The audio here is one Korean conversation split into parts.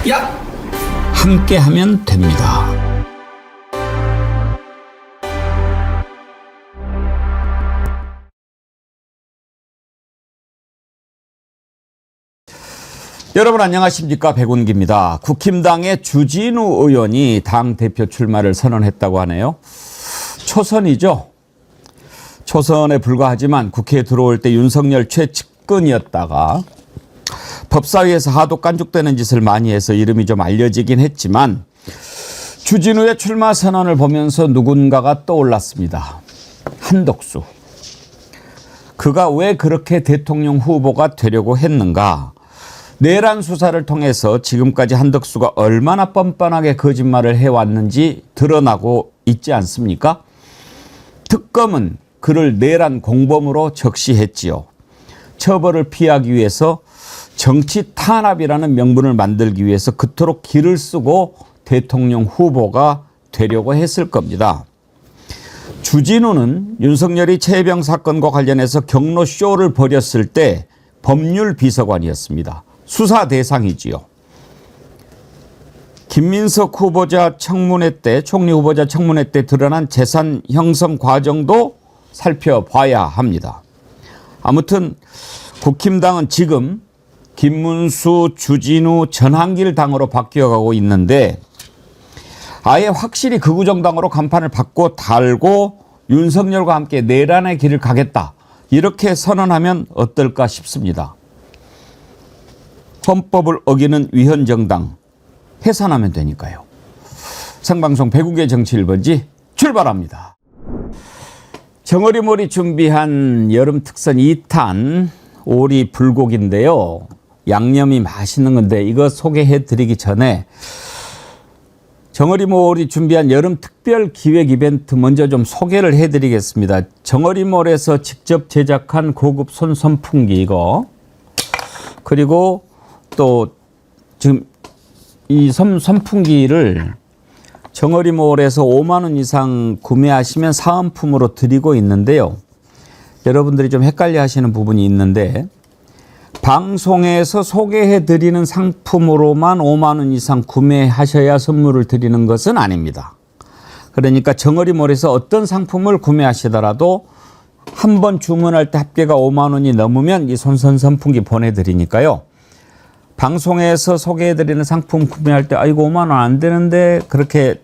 야! 함께하면 됩니다. 여러분 안녕하십니까, 백운기입니다. 국힘당의 주진우 의원이 당대표 출마를 선언했다고 하네요. 초선이죠. 초선에 불과하지만 국회에 들어올 때 윤석열 최측근이었다가 법사위에서 하도 깐죽대는 짓을 많이 해서 이름이 좀 알려지긴 했지만 주진우의 출마 선언을 보면서 누군가가 떠올랐습니다. 한덕수. 그가 왜 그렇게 대통령 후보가 되려고 했는가. 내란 수사를 통해서 지금까지 한덕수가 얼마나 뻔뻔하게 거짓말을 해왔는지 드러나고 있지 않습니까? 특검은 그를 내란 공범으로 적시했지요. 처벌을 피하기 위해서 정치 탄압이라는 명분을 만들기 위해서 그토록 기를 쓰고 대통령 후보가 되려고 했을 겁니다. 주진우는 윤석열이 최혜병 사건과 관련해서 경로쇼를 벌였을 때 법률 비서관이었습니다. 수사 대상이지요. 김민석 후보자 청문회 때, 총리 후보자 청문회 때 드러난 재산 형성 과정도 살펴봐야 합니다. 아무튼 국힘당은 지금 김문수, 주진우, 전한길 당으로 바뀌어가고 있는데 아예 확실히 극우정당으로 간판을 바꿔 달고 윤석열과 함께 내란의 길을 가겠다. 이렇게 선언하면 어떨까 싶습니다. 헌법을 어기는 위헌정당 해산하면 되니까요. 생방송 백운기의 정치 1번지 출발합니다. 정어리몰이 준비한 여름 특선 2탄 오리 불고기인데요. 양념이 맛있는 건데 이거 소개해 드리기 전에 정어리몰이 준비한 여름 특별 기획 이벤트 먼저 좀 소개를 해 드리겠습니다. 정어리몰에서 직접 제작한 고급 손 선풍기 이거, 그리고 또 지금 이 선풍기를 정어리몰에서 5만 원 이상 구매하시면 사은품으로 드리고 있는데요. 여러분들이 좀 헷갈려 하시는 부분이 있는데 방송에서 소개해 드리는 상품으로만 5만 원 이상 구매하셔야 선물을 드리는 것은 아닙니다. 그러니까 정어리몰에서 어떤 상품을 구매하시더라도 한 번 주문할 때 합계가 5만 원이 넘으면 이 손선 선풍기 보내드리니까요. 방송에서 소개해드리는 상품 구매할 때 아이고 5만 원 안 되는데 그렇게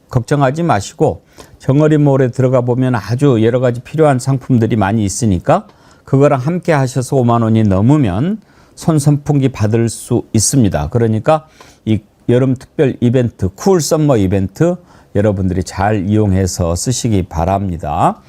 걱정하지 마시고 정어리몰에 들어가 보면 아주 여러 가지 필요한 상품들이 많이 있으니까 그거랑 함께 하셔서 5만 원이 넘으면 손 선풍기 받을 수 있습니다. 그러니까 이 여름 특별 이벤트, 쿨 썸머 이벤트 여러분들이 잘 이용해서 쓰시기 바랍니다.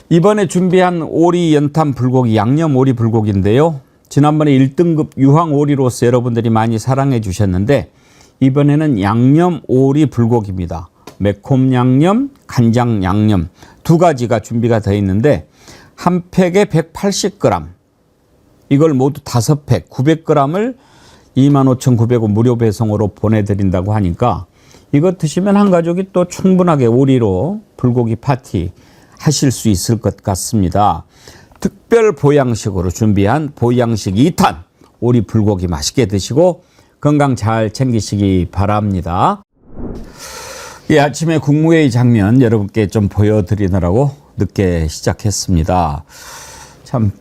이번에 준비한 오리 연탄 불고기, 양념 오리 불고기인데요. 지난번에 1등급 유황 오리로서 여러분들이 많이 사랑해 주셨는데 이번에는 양념 오리 불고기입니다. 매콤 양념, 간장 양념 두 가지가 준비가 되어 있는데 한 팩에 180g, 이걸 모두 5팩 900g을 25,900원 무료 배송으로 보내드린다고 하니까 이거 드시면 한 가족이 또 충분하게 오리로 불고기 파티 하실 수 있을 것 같습니다. 특별 보양식으로 준비한 보양식 2탄 오리 불고기 맛있게 드시고 건강 잘 챙기시기 바랍니다. 예, 아침에 국무회의 장면 여러분께 좀 보여드리느라고 늦게 시작했습니다. 참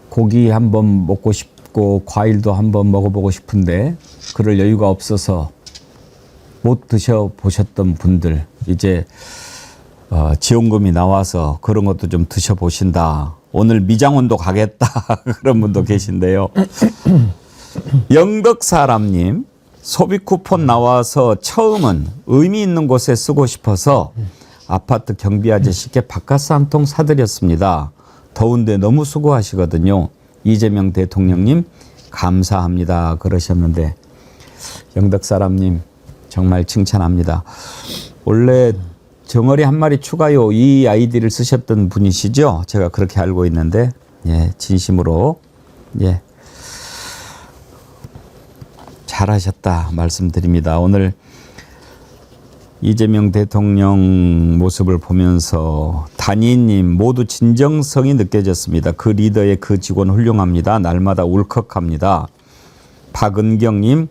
고기 한번 먹고 싶고 과일도 한번 먹어보고 싶은데 그럴 여유가 없어서 못 드셔보셨던 분들 이제 지원금이 나와서 그런 것도 좀 드셔보신다. 오늘 미장원도 가겠다. 그런 분도 계신데요. 영덕사람님, 소비 쿠폰 나와서 처음은 의미 있는 곳에 쓰고 싶어서 아파트 경비 아저씨께 바카스 한 통 사드렸습니다. 더운데 너무 수고하시거든요. 이재명 대통령님 감사합니다. 그러셨는데 영덕사람님 정말 칭찬합니다. 원래 정어리 한 마리 추가요 이 아이디를 쓰셨던 분이시죠? 제가 그렇게 알고 있는데 예, 진심으로 예, 잘하셨다 말씀드립니다. 오늘 이재명 대통령 모습을 보면서 단위님 모두 진정성이 느껴졌습니다. 그 리더의 그 직원 훌륭합니다. 날마다 울컥합니다. 박은경님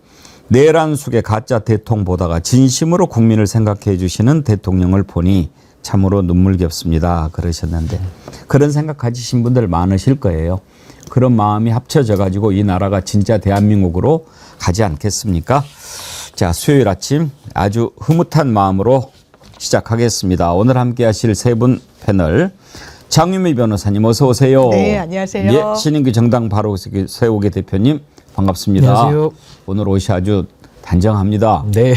내란 속의 가짜 대통 보다가 진심으로 국민을 생각해 주시는 대통령을 보니 참으로 눈물겹습니다. 그러셨는데 그런 생각 가지신 분들 많으실 거예요. 그런 마음이 합쳐져 가지고 이 나라가 진짜 대한민국으로 가지 않겠습니까? 자, 수요일 아침 아주 흐뭇한 마음으로 시작하겠습니다. 오늘 함께 하실 세 분 패널 장유미 변호사님 어서 오세요. 네, 안녕하세요. 예, 신인규 정당 바로 세우기 대표님 반갑습니다. 안녕하세요. 오늘 옷이 아주 단정합니다. 네.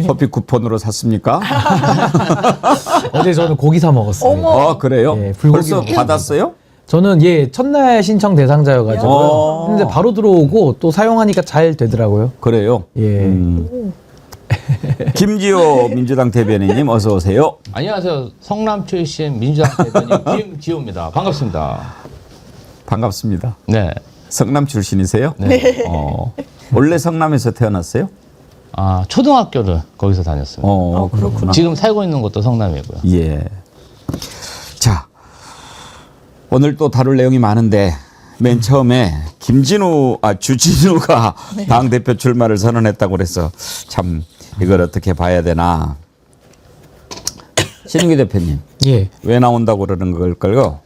커피 쿠폰으로 샀습니까? 어제 저는 고기 사 먹었습니다. 아, 그래요? 예, 불고기 벌써 먹었습니다. 받았어요? 저는 첫날 신청 대상자여가지고 근데 바로 들어오고 또 사용하니까 잘 되더라고요. 그래요? 예. 김지호 민주당 대변인님 어서 오세요. 안녕하세요. 성남 출신 민주당 대변인 김지호입니다. 반갑습니다. 반갑습니다. 네. 성남 출신이세요? 네. 원래 성남에서 태어났어요? 아, 초등학교를 거기서 다녔습니다. 그렇구나. 지금 살고 있는 곳도 성남이고요. 예. 자, 오늘 또 다룰 내용이 많은데 맨 처음에 주진우가 당대표 출마를 선언했다고 그래서 참 이걸 어떻게 봐야 되나. 신인규 대표님. 예. 왜 나온다고 그러는 걸까요?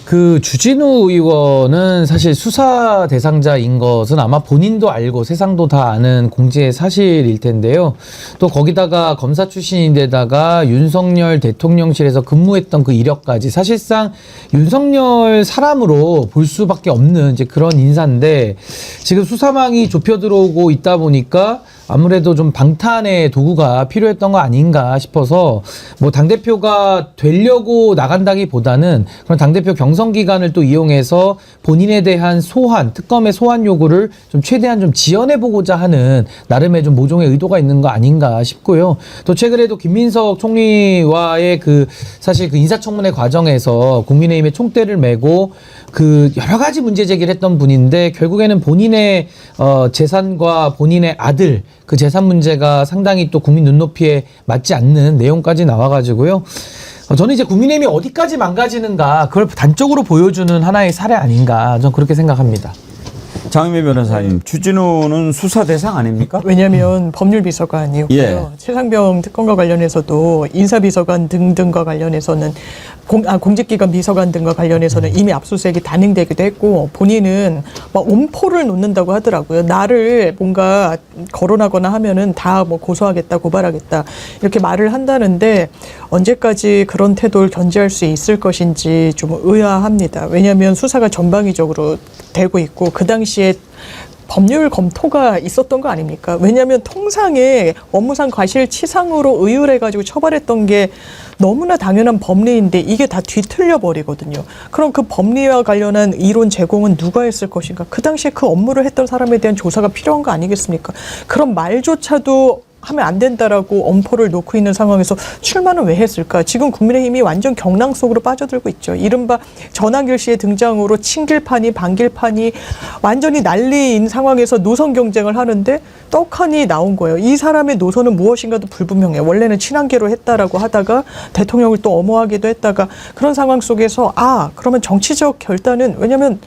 그 주진우 의원은 사실 수사 대상자인 것은 아마 본인도 알고 세상도 다 아는 공지의 사실일 텐데요. 또 거기다가 검사 출신인데다가 윤석열 대통령실에서 근무했던 그 이력까지 사실상 윤석열 사람으로 볼 수밖에 없는 이제 그런 인사인데 지금 수사망이 좁혀 들어오고 있다 보니까 아무래도 좀 방탄의 도구가 필요했던 거 아닌가 싶어서 뭐 당대표가 되려고 나간다기보다는 그런 당대표 경선 기간을 또 이용해서 본인에 대한 특검의 소환 요구를 좀 최대한 좀 지연해보고자 하는 나름의 좀 모종의 의도가 있는 거 아닌가 싶고요. 또 최근에도 김민석 총리와의 사실 그 인사청문회 과정에서 국민의힘의 총대를 메고 그 여러 가지 문제 제기를 했던 분인데 결국에는 본인의 재산과 본인의 아들 그 재산 문제가 상당히 또 국민 눈높이에 맞지 않는 내용까지 나와가지고요. 저는 이제 국민의힘이 어디까지 망가지는가 그걸 단적으로 보여주는 하나의 사례 아닌가 저는 그렇게 생각합니다. 장유미 변호사님, 주진우는 수사 대상 아닙니까? 왜냐하면 법률비서관이었고요. 예. 최상병 특검과 관련해서도 인사비서관 등등과 관련해서는 공직기관 비서관 등과 관련해서는 이미 압수수색이 단행되기도 했고 본인은 막 엄포를 놓는다고 하더라고요. 나를 뭔가 거론하거나 하면은 다 뭐 고소하겠다, 고발하겠다 이렇게 말을 한다는데 언제까지 그런 태도를 견제할 수 있을 것인지 좀 의아합니다. 왜냐하면 수사가 전방위적으로 되고 있고 그 당시에 법률 검토가 있었던 거 아닙니까? 왜냐하면 통상의 업무상 과실치상으로 의율해가지고 처벌했던 게 너무나 당연한 법리인데 이게 다 뒤틀려 버리거든요. 그럼 그 법리와 관련한 이론 제공은 누가 했을 것인가? 그 당시에 그 업무를 했던 사람에 대한 조사가 필요한 거 아니겠습니까? 그런 말조차도 하면 안 된다라고 엄포를 놓고 있는 상황에서 출마는 왜 했을까? 지금 국민의힘이 완전 경랑 속으로 빠져들고 있죠. 이른바 전환길 씨의 등장으로 친길파니 반길파니 완전히 난리인 상황에서 노선 경쟁을 하는데 떡하니 나온 거예요. 이 사람의 노선은 무엇인가도 불분명해요. 원래는 친한계로 했다라고 하다가 대통령을 또 엄호하기도 했다가 그런 상황 속에서 그러면 정치적 결단은 왜냐면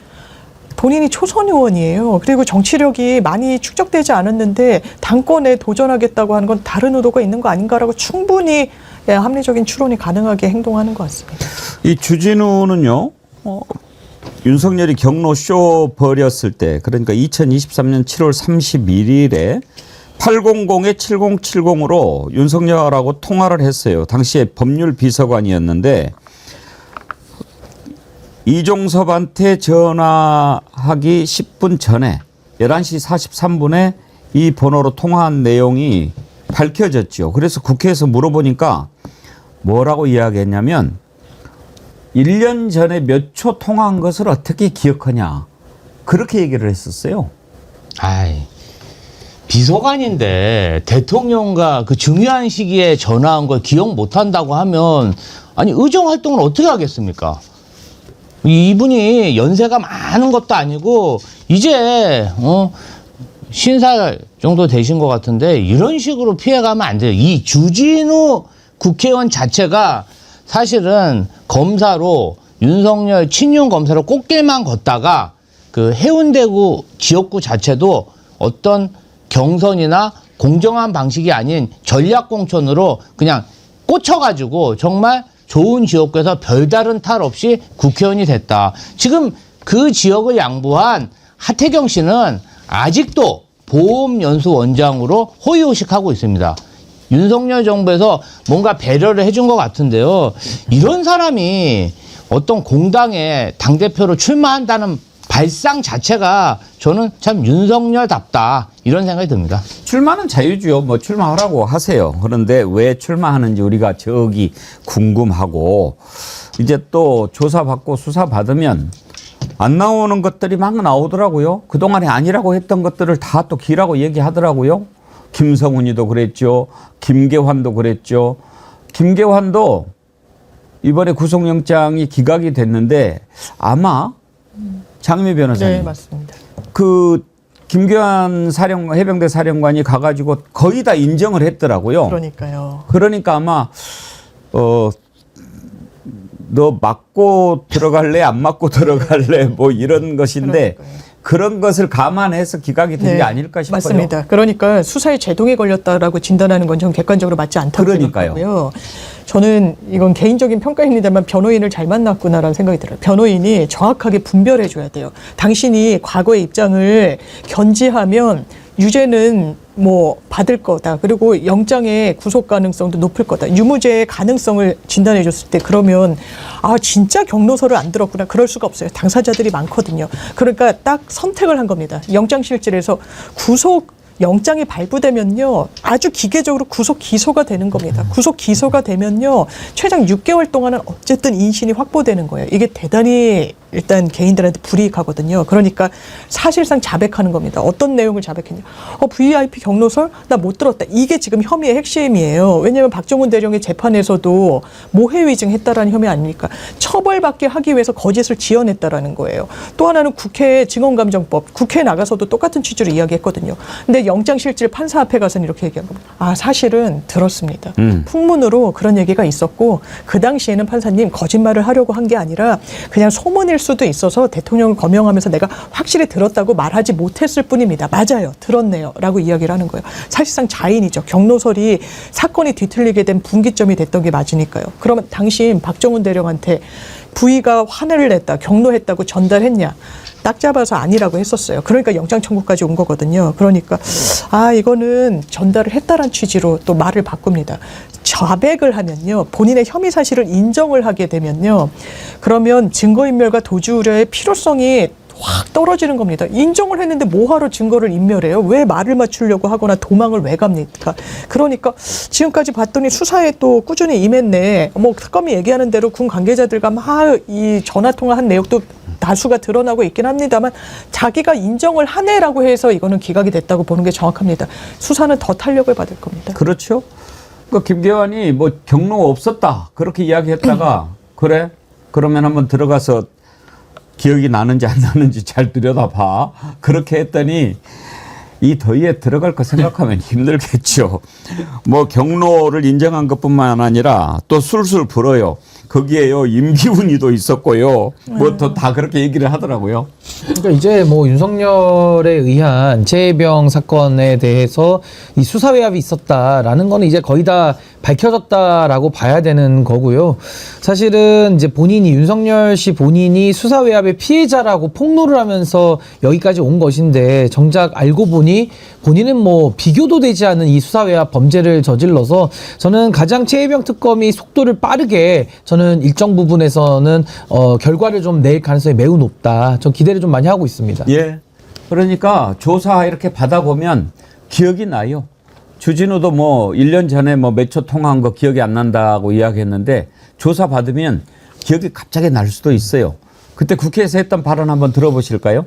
본인이 초선 의원이에요. 그리고 정치력이 많이 축적되지 않았는데 당권에 도전하겠다고 하는 건 다른 의도가 있는 거 아닌가라고 충분히 합리적인 추론이 가능하게 행동하는 것 같습니다. 이 주진우는요, 윤석열이 경로쇼 벌였을 때, 그러니까 2023년 7월 31일에 800-7070으로 윤석열하고 통화를 했어요. 당시에 법률 비서관이었는데, 이종섭한테 전화하기 10분 전에 11시 43분에 이 번호로 통화한 내용이 밝혀졌죠. 그래서 국회에서 물어보니까 뭐라고 이야기했냐면 1년 전에 몇 초 통화한 것을 어떻게 기억하냐. 그렇게 얘기를 했었어요. 비서관인데 대통령과 그 중요한 시기에 전화한 걸 기억 못한다고 하면 아니 의정 활동을 어떻게 하겠습니까? 이분이 연세가 많은 것도 아니고 이제 50살 정도 되신 것 같은데 이런 식으로 피해가면 안 돼요. 이 주진우 국회의원 자체가 사실은 검사로 윤석열 친윤 검사로 꽃길만 걷다가 그 해운대구 지역구 자체도 어떤 경선이나 공정한 방식이 아닌 전략공천으로 그냥 꽂혀가지고 정말 좋은 지역구에서 별다른 탈 없이 국회의원이 됐다. 지금 그 지역을 양보한 하태경 씨는 아직도 보험연수원장으로 호의호식하고 있습니다. 윤석열 정부에서 뭔가 배려를 해준 것 같은데요. 이런 사람이 어떤 공당에 당대표로 출마한다는 발상 자체가 저는 참 윤석열답다 이런 생각이 듭니다. 출마는 자유죠. 뭐 출마하라고 하세요. 그런데 왜 출마하는지 우리가 저기 궁금하고 이제 또 조사받고 수사받으면 안 나오는 것들이 막 나오더라고요. 그동안에 아니라고 했던 것들을 다 또 기라고 얘기하더라고요. 김성훈이도 그랬죠. 김계환도 그랬죠. 김계환도 이번에 구속영장이 기각이 됐는데 아마 장미 변호사님. 네, 맞습니다. 그 김계환 해병대 사령관이 가가지고 거의 다 인정을 했더라고요. 그러니까요. 그러니까 아마 너 맞고 들어갈래 안 맞고 들어갈래 뭐 이런 것인데 그러니까요. 그런 것을 감안해서 기각이 된 게 네, 아닐까 싶어요. 맞습니다. 그러니까 수사에 제동이 걸렸다라고 진단하는 건 좀 객관적으로 맞지 않다고 그러니까요. 생각하고요. 저는 이건 개인적인 평가입니다만 변호인을 잘 만났구나라는 생각이 들어요. 변호인이 정확하게 분별해 줘야 돼요. 당신이 과거의 입장을 견지하면 유죄는 뭐 받을 거다. 그리고 영장의 구속 가능성도 높을 거다. 유무죄의 가능성을 진단해 줬을 때 그러면 아 진짜 경로서를 안 들었구나. 그럴 수가 없어요. 당사자들이 많거든요. 그러니까 딱 선택을 한 겁니다. 영장실질에서 구속 영장이 발부되면요 아주 기계적으로 구속 기소가 되는 겁니다. 구속 기소가 되면요 최장 6개월 동안은 어쨌든 인신이 확보되는 거예요. 이게 대단히 일단 개인들한테 불이익하거든요. 그러니까 사실상 자백하는 겁니다. 어떤 내용을 자백했냐? VIP 경로설 나 못 들었다. 이게 지금 혐의의 핵심이에요. 왜냐하면 박정훈 대령의 재판에서도 모해위증했다라는 혐의 아닙니까? 처벌받게 하기 위해서 거짓을 지어냈다라는 거예요. 또 하나는 국회 증언감정법 국회에 나가서도 똑같은 취지로 이야기했거든요. 근데 영장실질 판사 앞에 가서는 이렇게 얘기한 겁니다. 아 사실은 들었습니다. 풍문으로 그런 얘기가 있었고 그 당시에는 판사님 거짓말을 하려고 한 게 아니라 그냥 소문일 수도 있어서 대통령을 거명하면서 내가 확실히 들었다고 말하지 못했을 뿐입니다. 맞아요. 들었네요. 라고 이야기를 하는 거예요. 사실상 자인이죠. 경로설이 사건이 뒤틀리게 된 분기점이 됐던 게 맞으니까요. 그러면 당신 박정훈 대령한테 부의가 화내를 냈다. 경로했다고 전달했냐. 딱 잡아서 아니라고 했었어요. 그러니까 영장 청구까지 온 거거든요. 그러니까 아 이거는 전달을 했다란 취지로 또 말을 바꿉니다. 자백을 하면요. 본인의 혐의 사실을 인정을 하게 되면요. 그러면 증거인멸과 도주 우려의 필요성이 확 떨어지는 겁니다. 인정을 했는데 뭐하러 증거를 인멸해요? 왜 말을 맞추려고 하거나 도망을 왜 갑니까? 그러니까 지금까지 봤더니 수사에 또 꾸준히 임했네. 뭐 특검이 얘기하는 대로 군 관계자들과 막 이 전화통화한 내역도 다수가 드러나고 있긴 합니다만 자기가 인정을 하네라고 해서 이거는 기각이 됐다고 보는 게 정확합니다. 수사는 더 탄력을 받을 겁니다. 그렇죠. 그 김계환이 뭐 경로 없었다 그렇게 이야기했다가 그래 그러면 한번 들어가서 기억이 나는지 안 나는지 잘 들여다봐. 그렇게 했더니 이 더위에 들어갈 거 생각하면 힘들겠죠. 뭐 경로를 인정한 것뿐만 아니라 또 술술 불어요. 거기에요 임기훈이도 있었고요. 뭐 더 다 그렇게 얘기를 하더라고요. 그러니까 이제 뭐 윤석열에 의한 최혜병 사건에 대해서 이 수사 외압이 있었다라는 거는 이제 거의 다 밝혀졌다라고 봐야 되는 거고요. 사실은 이제 본인이 윤석열 씨 본인이 수사 외압의 피해자라고 폭로를 하면서 여기까지 온 것인데 정작 알고 보니 본인은 뭐 비교도 되지 않은 이 수사 외압 범죄를 저질러서 저는 가장 최혜병 특검이 속도를 빠르게 저는 일정 부분에서는 결과를 좀 낼 가능성이 매우 높다. 전 기대를 좀 많이 하고 있습니다. 예. 그러니까 조사 이렇게 받아보면 기억이 나요. 주진우도 뭐 1년 전에 뭐 몇 초 통화한 거 기억이 안 난다고 이야기했는데 조사 받으면 기억이 갑자기 날 수도 있어요. 그때 국회에서 했던 발언 한번 들어보실까요?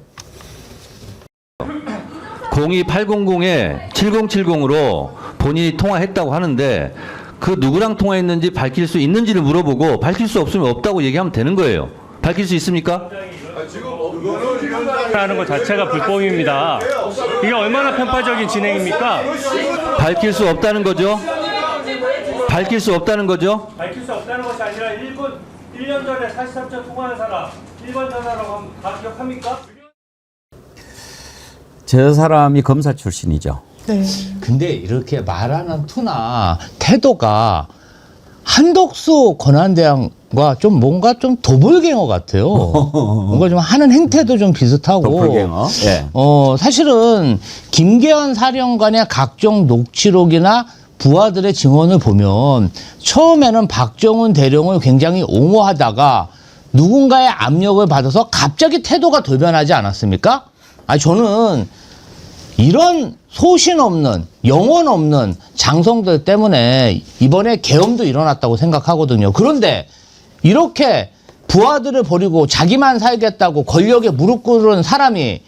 02800-7070으로 본인이 통화했다고 하는데 그 누구랑 통화했는지 밝힐 수 있는지를 물어보고 밝힐 수 없으면 없다고 얘기하면 되는 거예요. 밝힐 수 있습니까? 하는 것 자체가 불법입니다. 이게 얼마나 편파적인 진행입니까? 밝힐 수 없다는 거죠? 밝힐 수 없다는 거죠? 밝힐 수 없다는 것이 아니라 1년 전에 43초 통화한 사람 1번 전화라고 하면 다 기억합니까? 저 사람이 검사 출신이죠. 네. 근데 이렇게 말하는 투나 태도가 한덕수 권한대행과 좀 뭔가 좀 도플갱어 같아요. 뭔가 좀 하는 행태도 좀 비슷하고. 도플갱어. 예. 사실은 김계현 사령관의 각종 녹취록이나 부하들의 증언을 보면 처음에는 박정훈 대령을 굉장히 옹호하다가 누군가의 압력을 받아서 갑자기 태도가 돌변하지 않았습니까? 아니, 저는 이런 소신 없는, 영혼 없는 장성들 때문에 이번에 계엄도 일어났다고 생각하거든요. 그런데 이렇게 부하들을 버리고 자기만 살겠다고 권력에 무릎 꿇은 사람이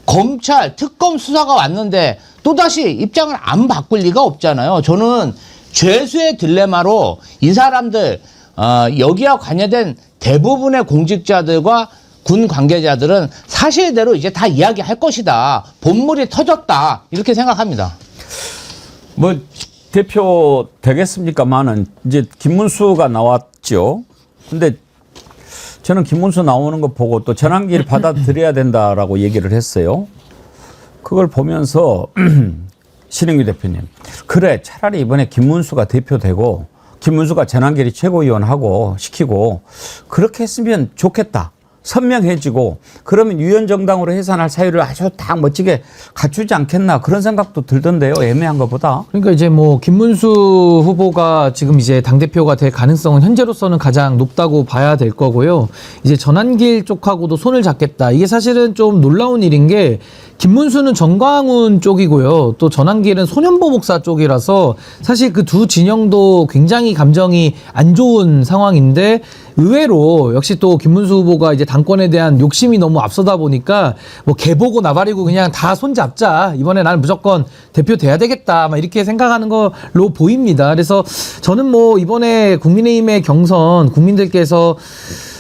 검찰, 특검 수사가 왔는데 또다시 입장을 안 바꿀 리가 없잖아요. 저는 죄수의 딜레마로 이 사람들, 여기와 관여된 대부분의 공직자들과 군 관계자들은 사실대로 이제 다 이야기할 것이다. 본물이 터졌다. 이렇게 생각합니다. 뭐 대표 되겠습니까만은 이제 김문수가 나왔죠. 근데 저는 김문수 나오는 거 보고 또 전환기를 받아들여야 된다라고 얘기를 했어요. 그걸 보면서 신영규 대표님, 그래 차라리 이번에 김문수가 대표되고 김문수가 전환길이 최고위원하고 시키고 그렇게 했으면 좋겠다. 선명해지고 그러면 유연정당으로 해산할 사유를 아주 딱 멋지게 갖추지 않겠나 그런 생각도 들던데요. 애매한 것보다. 그러니까 이제 뭐 김문수 후보가 지금 이제 당대표가 될 가능성은 현재로서는 가장 높다고 봐야 될 거고요. 이제 전환길 쪽하고도 손을 잡겠다. 이게 사실은 좀 놀라운 일인 게 김문수는 정광훈 쪽이고요. 또 전환길은 소년보 목사 쪽이라서 사실 그 두 진영도 굉장히 감정이 안 좋은 상황인데 의외로 역시 또 김문수 후보가 이제 당권에 대한 욕심이 너무 앞서다 보니까 뭐 개보고 나발이고 그냥 다 손잡자. 이번에 나는 무조건 대표 돼야 되겠다. 막 이렇게 생각하는 걸로 보입니다. 그래서 저는 뭐 이번에 국민의힘의 경선 국민들께서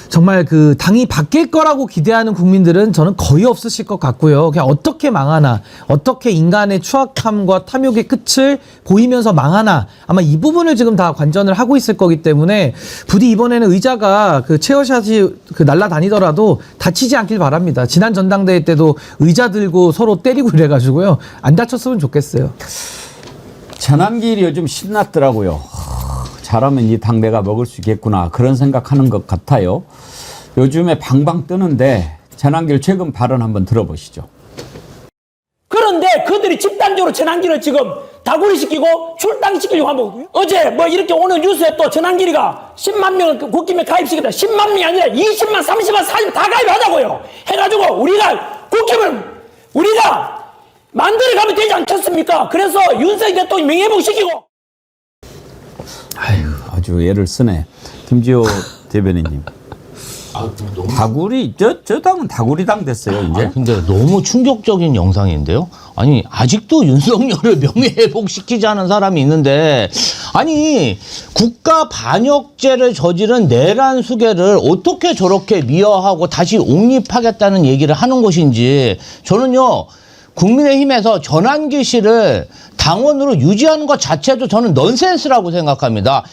정말 그 당이 바뀔 거라고 기대하는 국민들은 저는 거의 없으실 것 같고요. 그냥 어떻게 망하나, 어떻게 인간의 추악함과 탐욕의 끝을 보이면서 망하나, 아마 이 부분을 지금 다 관전을 하고 있을 거기 때문에 부디 이번에는 의자가 그 체어샷이 그 날아다니더라도 다치지 않길 바랍니다. 지난 전당대회 때도 의자 들고 서로 때리고 이래가지고요. 안 다쳤으면 좋겠어요. 전환길이 요즘 신났더라고요. 잘하면 이 당 내가 먹을 수 있겠구나 그런 생각하는 것 같아요. 요즘에 방방 뜨는데 전환길 최근 발언 한번 들어보시죠. 그런데 그들이 집단적으로 전환기를 지금 다구리시키고 출당시키려고 하면 어제 뭐 이렇게 오늘 뉴스에 또 전환길이가 10만 명을 국힘에 가입시켰다. 10만 명이 아니라 20만, 30만, 40만 다 가입하자고요. 해가지고 우리가 국힘을 우리가 만들어가면 되지 않겠습니까? 그래서 윤석열 대통령이 명예회복시키고 아주 애를 쓰네. 김지호 대변인님. 다구리 저 당은 다구리당 됐어요 이제. 근데 너무 충격적인 영상인데요. 아니 아직도 윤석열을 명예회복시키자는 사람이 있는데 아니 국가 반역죄를 저지른 내란 수괴를 어떻게 저렇게 미화하고 다시 옹립하겠다는 얘기를 하는 것인지 저는요. 국민의힘에서 전환기 씨를 당원으로 유지하는 것 자체도 저는 넌센스라고 생각합니다.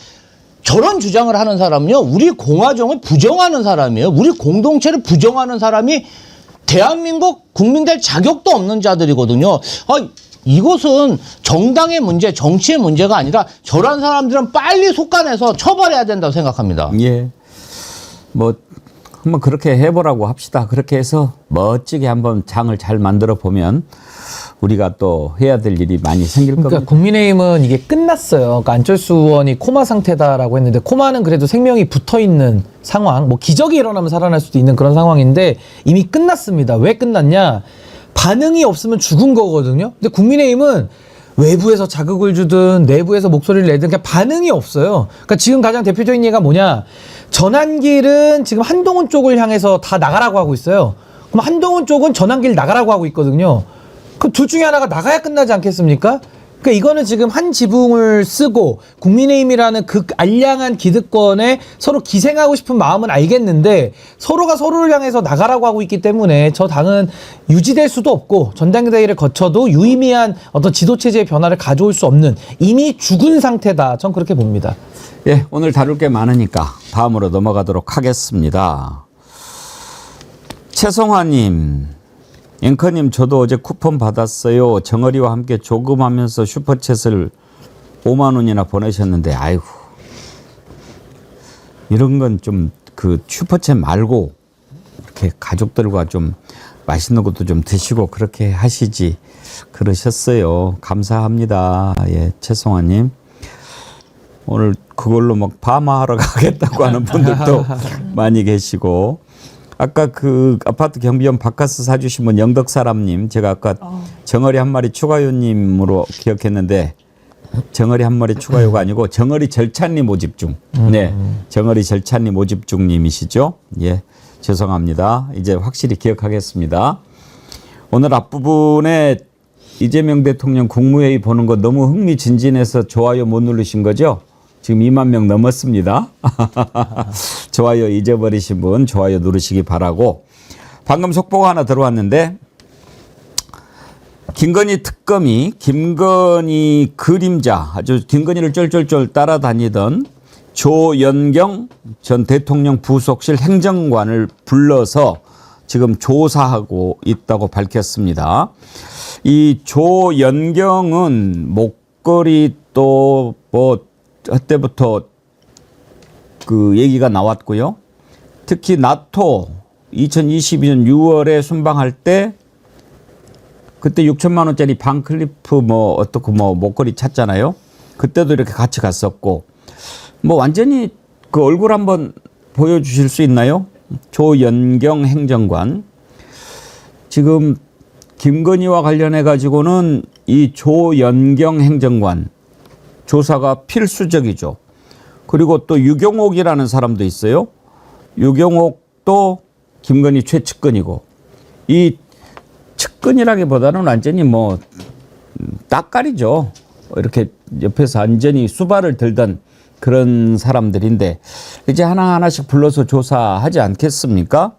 저런 주장을 하는 사람은요, 우리 공화정을 부정하는 사람이에요. 우리 공동체를 부정하는 사람이 대한민국 국민 될 자격도 없는 자들이거든요. 이것은 정당의 문제, 정치의 문제가 아니라 저런 사람들은 빨리 속간해서 처벌해야 된다고 생각합니다. 예. 뭐 한번 그렇게 해보라고 합시다. 그렇게 해서 멋지게 한번 장을 잘 만들어 보면 우리가 또 해야 될 일이 많이 생길 겁니다. 그러니까 국민의힘은 이게 끝났어요. 그러니까 안철수 의원이 코마 상태다라고 했는데 코마는 그래도 생명이 붙어 있는 상황, 뭐 기적이 일어나면 살아날 수도 있는 그런 상황인데 이미 끝났습니다. 왜 끝났냐? 반응이 없으면 죽은 거거든요. 근데 국민의힘은 외부에서 자극을 주든 내부에서 목소리를 내든 그냥 반응이 없어요. 그러니까 지금 가장 대표적인 예가 뭐냐? 전환길은 지금 한동훈 쪽을 향해서 다 나가라고 하고 있어요. 그럼 한동훈 쪽은 전환길 나가라고 하고 있거든요. 그 둘 중에 하나가 나가야 끝나지 않겠습니까? 그러니까 이거는 지금 한 지붕을 쓰고 국민의힘이라는 그 알량한 기득권에 서로 기생하고 싶은 마음은 알겠는데 서로가 서로를 향해서 나가라고 하고 있기 때문에 저 당은 유지될 수도 없고 전당대회를 거쳐도 유의미한 어떤 지도체제의 변화를 가져올 수 없는 이미 죽은 상태다. 전 그렇게 봅니다. 예, 오늘 다룰 게 많으니까 다음으로 넘어가도록 하겠습니다. 최성화님, 앵커님 저도 어제 쿠폰 받았어요. 정어리와 함께 조금하면서 슈퍼챗을 5만 원이나 보내셨는데 아이고 이런 건 좀 그 슈퍼챗 말고 이렇게 가족들과 좀 맛있는 것도 좀 드시고 그렇게 하시지 그러셨어요. 감사합니다. 예, 최송아님. 오늘 그걸로 막 파마하러 가겠다고 하는 분들도 많이 계시고 아까 그 아파트 경비원 바카스 사주신 분 영덕사람님 제가 아까 정어리 한 마리 추가요님으로 기억했는데 정어리 한 마리 추가요가 아니고 정어리 절찬리 모집 중. 네, 정어리 절찬리 모집 중님이시죠. 예, 죄송합니다. 이제 확실히 기억하겠습니다. 오늘 앞부분에 이재명 대통령 국무회의 보는 거 너무 흥미진진해서 좋아요 못 누르신 거죠? 지금 2만 명 넘었습니다. 좋아요 잊어버리신 분 좋아요 누르시기 바라고. 방금 속보가 하나 들어왔는데 김건희 특검이 김건희 그림자 아주 김건희를 쫄쫄쫄 따라다니던 조연경 전 대통령 부속실 행정관을 불러서 지금 조사하고 있다고 밝혔습니다. 이 조연경은 목걸이 또 뭐 그때부터 그 얘기가 나왔고요. 특히 나토 2022년 6월에 순방할 때 그때 6천만 원짜리 반클리프 뭐 어떻고 뭐 목걸이 찾잖아요. 그때도 이렇게 같이 갔었고 뭐 완전히 그 얼굴 한번 보여주실 수 있나요? 조연경 행정관. 지금 김건희와 관련해 가지고는 이 조연경 행정관 조사가 필수적이죠. 그리고 또 유경옥이라는 사람도 있어요. 유경옥도 김건희 최측근이고 이 측근이라기보다는 완전히 뭐 따까리죠. 이렇게 옆에서 완전히 수발을 들던 그런 사람들인데 이제 하나하나씩 불러서 조사하지 않겠습니까?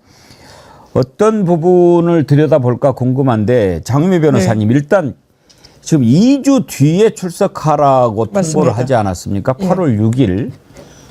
어떤 부분을 들여다볼까 궁금한데 장유미 변호사님 네. 일단 지금 2주 뒤에 출석하라고 통보를 맞습니다. 하지 않았습니까? 예. 8월 6일.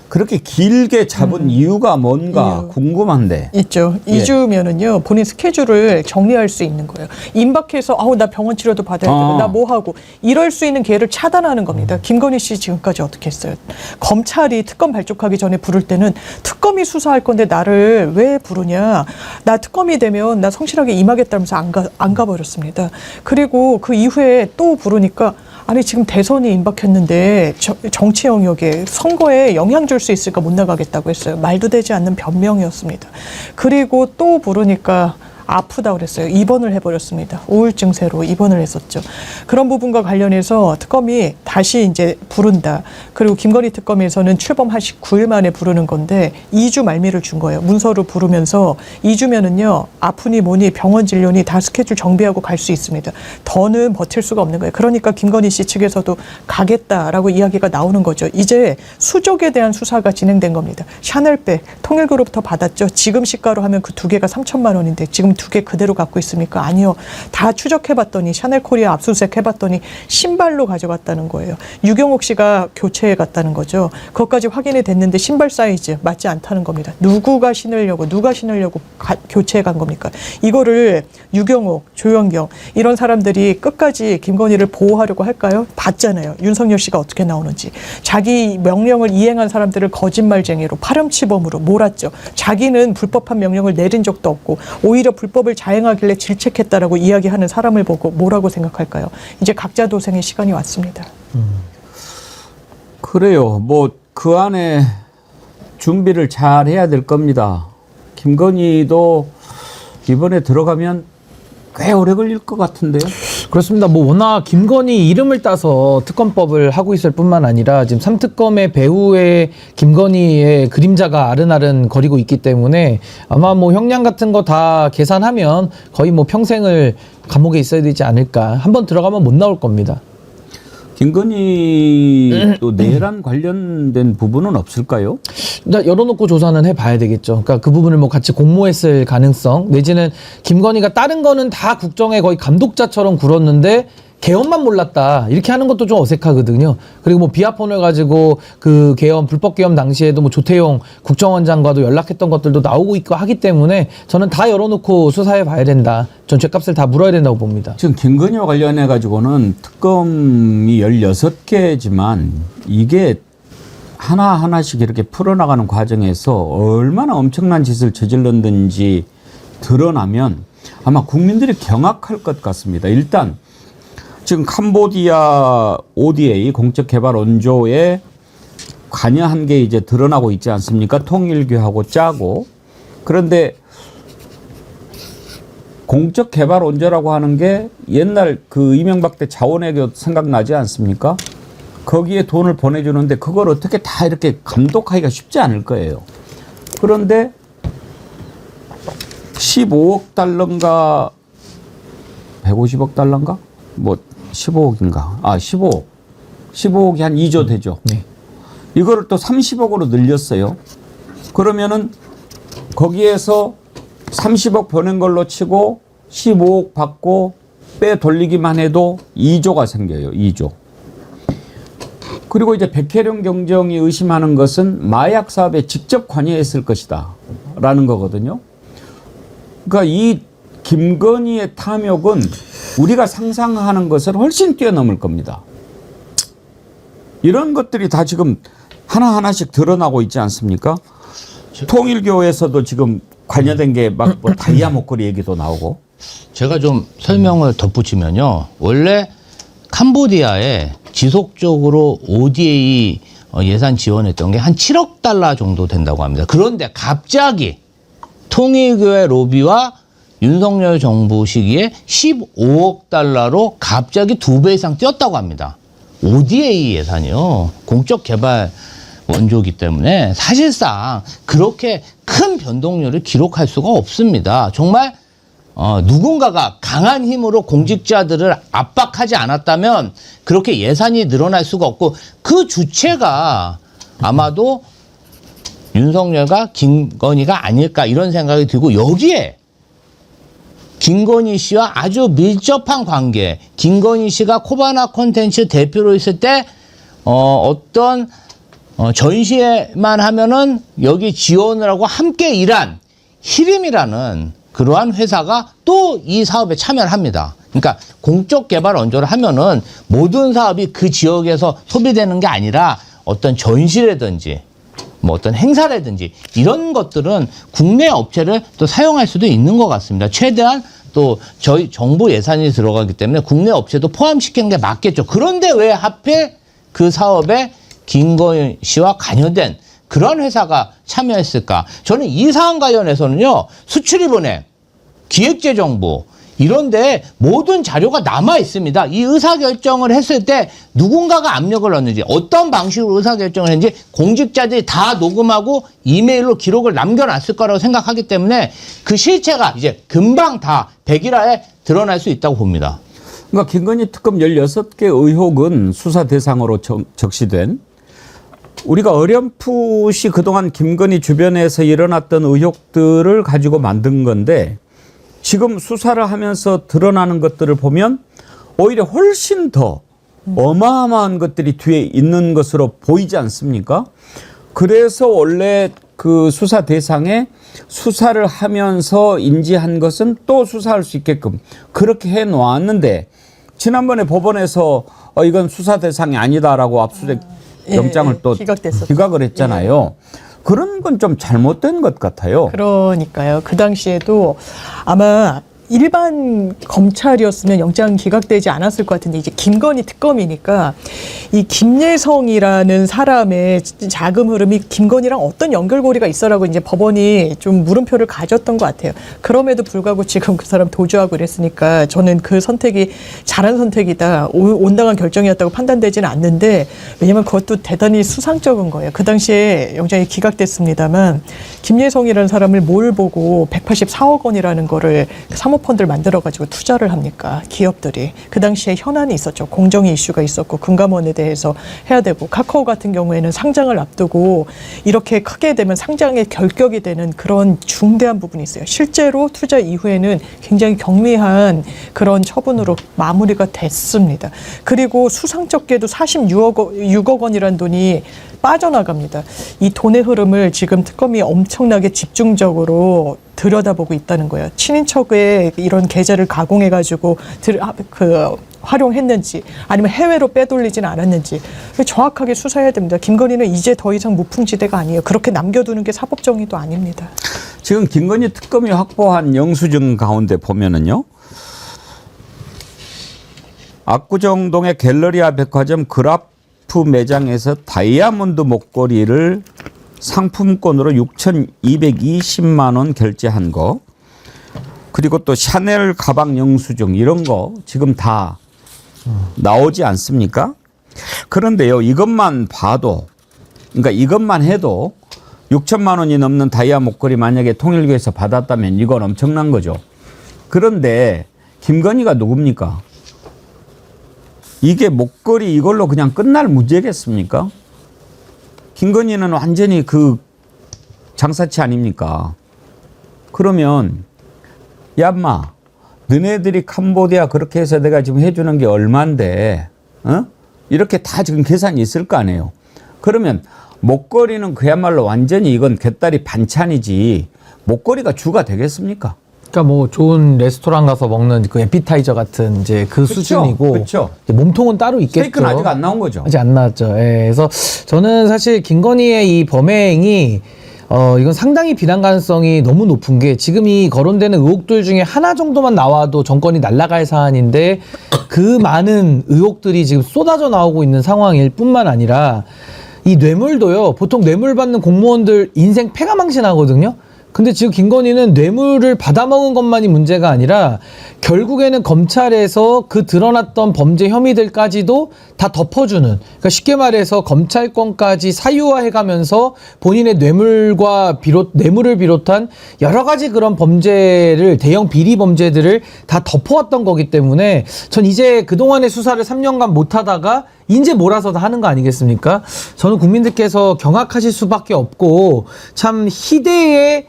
그렇게 길게 잡은 이유가 뭔가 이유. 궁금한데. 있죠. 예. 2주면은요, 본인 스케줄을 정리할 수 있는 거예요. 임박해서, 아우, 나 병원 치료도 받아야 되고, 나 뭐 하고, 이럴 수 있는 기회를 차단하는 겁니다. 김건희 씨 지금까지 어떻게 했어요? 검찰이 특검 발족하기 전에 부를 때는 특검이 수사할 건데 나를 왜 부르냐. 나 특검이 되면 나 성실하게 임하겠다면서 안 가버렸습니다. 그리고 그 이후에 또 부르니까, 아니 지금 대선이 임박했는데 정치 영역에 선거에 영향 줄 수 있을까 못 나가겠다고 했어요. 말도 되지 않는 변명이었습니다. 그리고 또 부르니까 아프다 그랬어요. 입원을 해버렸습니다. 우울증세로 입원을 했었죠. 그런 부분과 관련해서 특검이 다시 이제 부른다. 그리고 김건희 특검에서는 출범 19일 만에 부르는 건데 2주 말미를 준 거예요. 문서로 부르면서 2주면은요 아프니 뭐니 병원 진료니 다 스케줄 정비하고 갈 수 있습니다. 더는 버틸 수가 없는 거예요. 그러니까 김건희 씨 측에서도 가겠다라고 이야기가 나오는 거죠. 이제 수족에 대한 수사가 진행된 겁니다. 샤넬백 통일그룹부터 받았죠. 지금 시가로 하면 그 2개가 3천만 원인데 지금 2개 그대로 갖고 있습니까? 아니요. 다 추적해봤더니 샤넬코리아 압수수색 해봤더니 신발로 가져갔다는 거예요. 유경옥 씨가 교체해 갔다는 거죠. 그것까지 확인이 됐는데 신발 사이즈 맞지 않다는 겁니다. 누가 신으려고 교체해 간 겁니까? 이거를 유경옥, 조연경 이런 사람들이 끝까지 김건희를 보호하려고 할까요? 봤잖아요. 윤석열 씨가 어떻게 나오는지. 자기 명령을 이행한 사람들을 거짓말쟁이로 파렴치범으로 몰았죠. 자기는 불법한 명령을 내린 적도 없고 오히려 불법을 자행하길래 질책했다라고 이야기하는 사람을 보고 뭐라고 생각할까요? 이제 각자 도생의 시간이 왔습니다. 그래요. 뭐 그 안에 준비를 잘 해야 될 겁니다. 김건희도 이번에 들어가면 꽤 오래 걸릴 것 같은데요. 그렇습니다. 뭐 워낙 김건희 이름을 따서 특검법을 하고 있을 뿐만 아니라 지금 3특검의 배후에 김건희의 그림자가 아른아른 거리고 있기 때문에 아마 뭐 형량 같은 거 다 계산하면 거의 뭐 평생을 감옥에 있어야 되지 않을까. 한번 들어가면 못 나올 겁니다. 김건희 또 내란 관련된 부분은 없을까요? 일단 열어놓고 조사는 해봐야 되겠죠. 그러니까 그 부분을 뭐 같이 공모했을 가능성 내지는 김건희가 다른 거는 다 국정에 거의 감독자처럼 굴었는데 개헌만 몰랐다 이렇게 하는 것도 좀 어색하거든요. 그리고 뭐 비하폰을 가지고 그 개헌 불법 개헌 당시에도 뭐 조태용 국정원장과도 연락했던 것들도 나오고 있고 하기 때문에 저는 다 열어놓고 수사해 봐야 된다. 전 죗값을 다 물어야 된다고 봅니다. 지금 김건희와 관련해 가지고는 특검이 16개지만 이게 하나하나씩 이렇게 풀어나가는 과정에서 얼마나 엄청난 짓을 저질렀는지 드러나면 아마 국민들이 경악할 것 같습니다. 일단 지금 캄보디아 ODA 공적개발 원조에 관여한 게 이제 드러나고 있지 않습니까? 통일교하고 짜고. 그런데 공적개발 원조라고 하는 게 옛날 그 이명박 때 자원외교 생각나지 않습니까? 거기에 돈을 보내주는데 그걸 어떻게 다 이렇게 감독하기가 쉽지 않을 거예요. 그런데 15억 달러인가 150억 달러인가? 뭐 15억인가? 15억. 15억이 한 2조 되죠. 네. 이거를 또 30억으로 늘렸어요. 그러면은 거기에서 30억 보낸 걸로 치고 15억 받고 빼 돌리기만 해도 2조가 생겨요. 2조. 그리고 이제 백혜령 경정이 의심하는 것은 마약 사업에 직접 관여했을 것이다 라는 거거든요. 그러니까 이 김건희의 탐욕은 우리가 상상하는 것을 훨씬 뛰어넘을 겁니다. 이런 것들이 다 지금 하나하나씩 드러나고 있지 않습니까? 통일교에서도 지금 관여된 게 막 뭐 다이아 목걸이 얘기도 나오고. 제가 좀 설명을 덧붙이면요. 원래 캄보디아에 지속적으로 ODA 예산 지원했던 게 한 7억 달러 정도 된다고 합니다. 그런데 갑자기 통일교의 로비와 윤석열 정부 시기에 15억 달러로 갑자기 2배 이상 뛰었다고 합니다. ODA 예산이요. 공적 개발 원조기 때문에 사실상 그렇게 큰 변동률을 기록할 수가 없습니다. 정말 누군가가 강한 힘으로 공직자들을 압박하지 않았다면 그렇게 예산이 늘어날 수가 없고 그 주체가 아마도 윤석열과 김건희가 아닐까 이런 생각이 들고 여기에 김건희 씨와 아주 밀접한 관계, 김건희 씨가 코바나 콘텐츠 대표로 있을 때 어떤 전시회만 하면은 여기 지원을 하고 함께 일한 히림이라는 그러한 회사가 또 이 사업에 참여를 합니다. 그러니까 공적 개발 원조를 하면은 모든 사업이 그 지역에서 소비되는 게 아니라 어떤 전시라든지 뭐 어떤 행사라든지 이런 것들은 국내 업체를 또 사용할 수도 있는 것 같습니다. 최대한 또 저희 정부 예산이 들어가기 때문에 국내 업체도 포함시키는 게 맞겠죠. 그런데 왜 하필 그 사업에 김건희 씨와 관여된 그런 회사가 참여했을까? 저는 이 사안 관련해서는요, 수출입은행, 기획재정부, 이런데 모든 자료가 남아 있습니다. 이 의사결정을 했을 때 누군가가 압력을 넣었는지, 어떤 방식으로 의사결정을 했는지 공직자들이 다 녹음하고 이메일로 기록을 남겨놨을 거라고 생각하기 때문에 그 실체가 이제 금방 다 백일화에 드러날 수 있다고 봅니다. 그러니까 김건희 특검 16개 의혹은 수사 대상으로 적시된 우리가 어렴풋이 그동안 김건희 주변에서 일어났던 의혹들을 가지고 만든 건데 지금 수사를 하면서 드러나는 것들을 보면 오히려 훨씬 더 어마어마한 것들이 뒤에 있는 것으로 보이지 않습니까? 그래서 원래 그 수사 대상에 수사를 하면서 인지한 것은 또 수사할 수 있게끔 그렇게 해 놓았는데 지난번에 법원에서 이건 수사 대상이 아니다라고 압수수색 영장을 또 기각을 했잖아요. 그런 건 좀 잘못된 것 같아요. 그러니까요. 그 당시에도 아마 일반 검찰이었으면 영장 기각되지 않았을 것 같은데 이제 김건희 특검이니까 이 김예성이라는 사람의 자금 흐름이 김건희랑 어떤 연결고리가 있어라고 이제 법원이 좀 물음표를 가졌던 것 같아요. 그럼에도 불구하고 지금 그 사람 도주하고 이랬으니까 저는 그 선택이 잘한 선택이다, 온당한 결정이었다고 판단되지는 않는데 왜냐면 그것도 대단히 수상적인 거예요. 그 당시에 영장이 기각됐습니다만 김예성이라는 사람을 뭘 보고 184억 원이라는 거를 사모펀드 칠레펀드를 만들어가지고 투자를 합니까? 기업들이. 그 당시에 현안이 있었죠. 공정위 이슈가 있었고 금감원에 대해서 해야 되고 카카오 같은 경우에는 상장을 앞두고 이렇게 크게 되면 상장의 결격이 되는 그런 중대한 부분이 있어요. 실제로 투자 이후에는 굉장히 경미한 그런 처분으로 마무리가 됐습니다. 그리고 수상쩍게도 46억 원이라는 돈이 빠져나갑니다. 이 돈의 흐름을 지금 특검이 엄청나게 집중적으로 들여다보고 있다는 거예요. 친인척의 이런 계좌를 가공해가지고 활용했는지 아니면 해외로 빼돌리지는 않았는지 정확하게 수사해야 됩니다. 김건희는 이제 더 이상 무풍지대가 아니에요. 그렇게 남겨두는 게 사법정의도 아닙니다. 지금 김건희 특검이 확보한 영수증 가운데 보면은요. 압구정동의 갤러리아 백화점 그라프 매장에서 다이아몬드 목걸이를 상품권으로 6,220만 원 결제한 거, 그리고 또 샤넬 가방 영수증 이런 거 지금 다 나오지 않습니까? 그런데요, 이것만 봐도, 그러니까 이것만 해도 6천만 원이 넘는 다이아 목걸이 만약에 통일교에서 받았다면 이건 엄청난 거죠. 그런데 김건희가 누굽니까? 이게 목걸이 이걸로 그냥 끝날 문제겠습니까? 김건희는 완전히 그 장사치 아닙니까? 그러면 야 인마 너네들이 캄보디아 그렇게 해서 내가 지금 해주는 게 얼만데 이렇게 다 지금 계산이 있을 거 아니에요. 그러면 목걸이는 그야말로 완전히 이건 곁다리 반찬이지 목걸이가 주가 되겠습니까? 그러니까 뭐 좋은 레스토랑 가서 먹는 그 에피타이저 같은 이제 그 그쵸, 수준이고 그쵸. 이제 몸통은 따로 있겠죠. 스테이크는 아직 안 나온 거죠. 아직 안 나왔죠. 예. 그래서 저는 사실 김건희의 이 범행이 이건 상당히 비난 가능성이 너무 높은 게 지금 이 거론되는 의혹들 중에 하나 정도만 나와도 정권이 날아갈 사안인데 그 많은 의혹들이 지금 쏟아져 나오고 있는 상황일 뿐만 아니라 이 뇌물도요. 보통 뇌물 받는 공무원들 인생 패가 망신하거든요. 근데 지금 김건희는 뇌물을 받아먹은 것만이 문제가 아니라 결국에는 검찰에서 그 드러났던 범죄 혐의들까지도 다 덮어주는, 그러니까 쉽게 말해서 검찰권까지 사유화해가면서 본인의 뇌물을 비롯한 여러 가지 그런 범죄를, 대형 비리 범죄들을 다 덮어왔던 거기 때문에 전 이제 그동안의 수사를 3년간 못하다가 이제 몰아서 다 하는 거 아니겠습니까? 저는 국민들께서 경악하실 수밖에 없고 참 희대의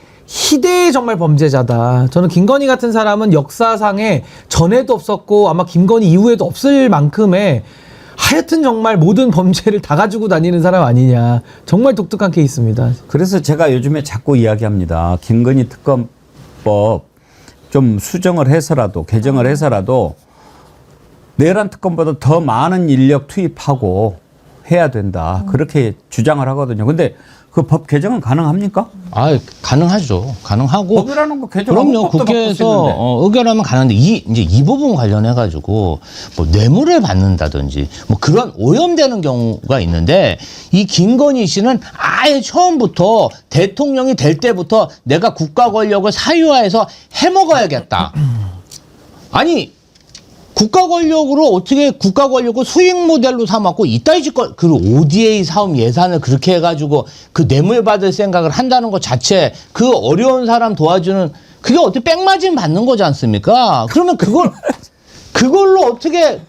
정말 범죄자다. 저는 김건희 같은 사람은 역사상에 전에도 없었고 아마 김건희 이후에도 없을 만큼의 하여튼 정말 모든 범죄를 다 가지고 다니는 사람 아니냐. 정말 독특한 케이스입니다. 그래서 제가 요즘에 자꾸 이야기합니다. 김건희 특검법 좀 수정을 해서라도 개정을 해서라도 내란 특검보다 더 많은 인력 투입하고 해야 된다. 그렇게 주장을 하거든요. 근데 그 법 개정은 가능합니까? 아, 가능하죠. 가능하고. 법이라는 거 개정하고 그럼요. 법도 바꿀 수 국회에서 있는데. 의결하면 가능한데 이제 이 부분 관련해 가지고 뭐 뇌물을 받는다든지 뭐 그런 오염되는 경우가 있는데 이 김건희 씨는 아예 처음부터 대통령이 될 때부터 내가 국가 권력을 사유화해서 해먹어야겠다. 아니 국가 권력으로 어떻게 국가 권력을 수익 모델로 삼았고 이따위 짓거 그 ODA 사업 예산을 그렇게 해가지고 그 뇌물 받을 생각을 한다는 것 자체 그 어려운 사람 도와주는 그게 어떻게 백마진 받는 거지 않습니까? 그러면 그걸로 어떻게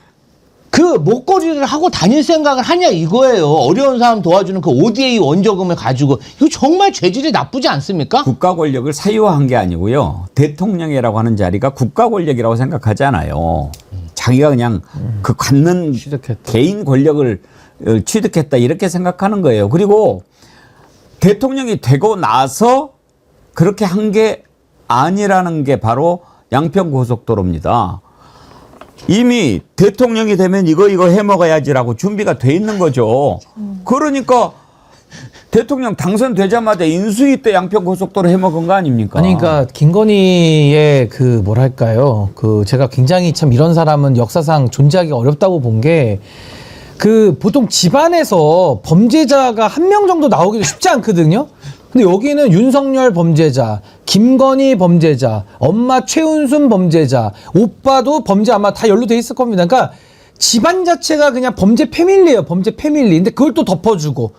그 목걸이를 하고 다닐 생각을 하냐 이거예요. 어려운 사람 도와주는 그 ODA 원조금을 가지고 이거 정말 죄질이 나쁘지 않습니까? 국가 권력을 사유화한 게 아니고요. 대통령이라고 하는 자리가 국가 권력이라고 생각하잖아요. 자기가 그냥 그 갖는 취득했다. 개인 권력을 취득했다 이렇게 생각하는 거예요. 그리고 대통령이 되고 나서 그렇게 한 게 아니라는 게 바로 양평고속도로입니다. 이미 대통령이 되면 이거 해먹어야지라고 준비가 돼 있는 거죠. 그러니까 대통령 당선되자마자 인수위 때 양평고속도로 해먹은 거 아닙니까? 아니, 그러니까 김건희의 그 뭐랄까요? 그 제가 굉장히 참 이런 사람은 역사상 존재하기 어렵다고 본 게 그 보통 집안에서 범죄자가 한 명 정도 나오기도 쉽지 않거든요. 근데 여기는 윤석열 범죄자, 김건희 범죄자, 엄마 최은순 범죄자, 오빠도 범죄 아마 다 연루돼 있을 겁니다. 그러니까 집안 자체가 그냥 범죄 패밀리예요. 범죄 패밀리. 근데 그걸 또 덮어주고.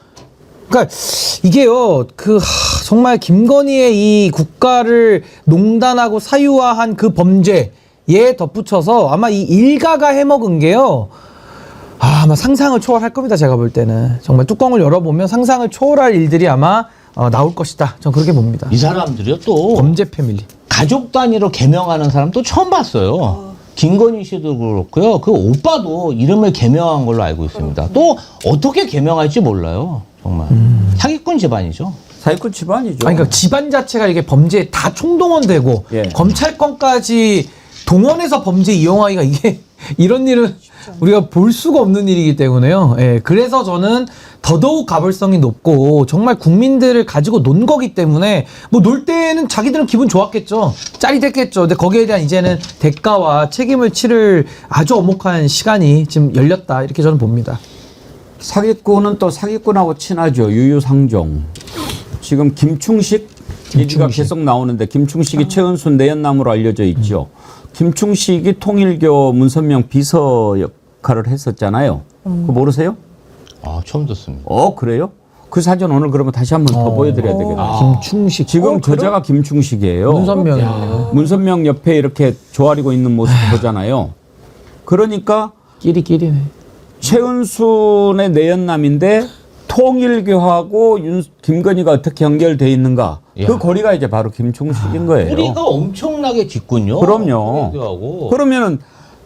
그러니까 이게요, 정말 김건희의 이 국가를 농단하고 사유화한 그 범죄에 덧붙여서 아마 이 일가가 해먹은 게요, 아마 상상을 초월할 겁니다. 제가 볼 때는 정말 뚜껑을 열어보면 상상을 초월할 일들이 아마 나올 것이다. 전 그렇게 봅니다. 이 사람들이요 또 범죄 패밀리. 가족 단위로 개명하는 사람 또 처음 봤어요. 김건희 씨도 그렇고요. 그 오빠도 이름을 개명한 걸로 알고 있습니다. 또 어떻게 개명할지 몰라요. 정말 사기꾼 집안이죠. 사기꾼 집안이죠. 아니, 그러니까 집안 자체가 이게 범죄에 다 총동원되고 예. 검찰권까지 동원해서 범죄 이용하기가 이게 이런 일은 우리가 볼 수가 없는 일이기 때문에요. 예, 그래서 저는 더더욱 가불성이 높고 정말 국민들을 가지고 논 거기 때문에 뭐 놀 때는 자기들은 기분 좋았겠죠. 짜릿했겠죠. 근데 거기에 대한 이제는 대가와 책임을 치를 아주 엄혹한 시간이 지금 열렸다. 이렇게 저는 봅니다. 사기꾼은 또 사기꾼하고 친하죠. 유유상종. 지금 김충식 얘기가 계속 나오는데 김충식이 최은순 내연남으로 알려져 있죠. 김충식이 통일교 문선명 비서 역할을 했었잖아요. 그거 모르세요? 아 처음 듣습니다. 그래요? 그 사진 오늘 그러면 다시 한번 더 보여드려야 되겠네요. 김충식. 지금 저자가 김충식이에요. 문선명이에요. 문선명 옆에 이렇게 조아리고 있는 모습 보잖아요. 그러니까 끼리끼리네. 최은순의 내연남인데 통일교하고 김건희가 어떻게 연결돼 있는가? 야. 그 거리가 이제 바로 김충식인 거예요. 뿌리가 엄청나게 짙군요. 그럼요. 통일교하고. 그러면은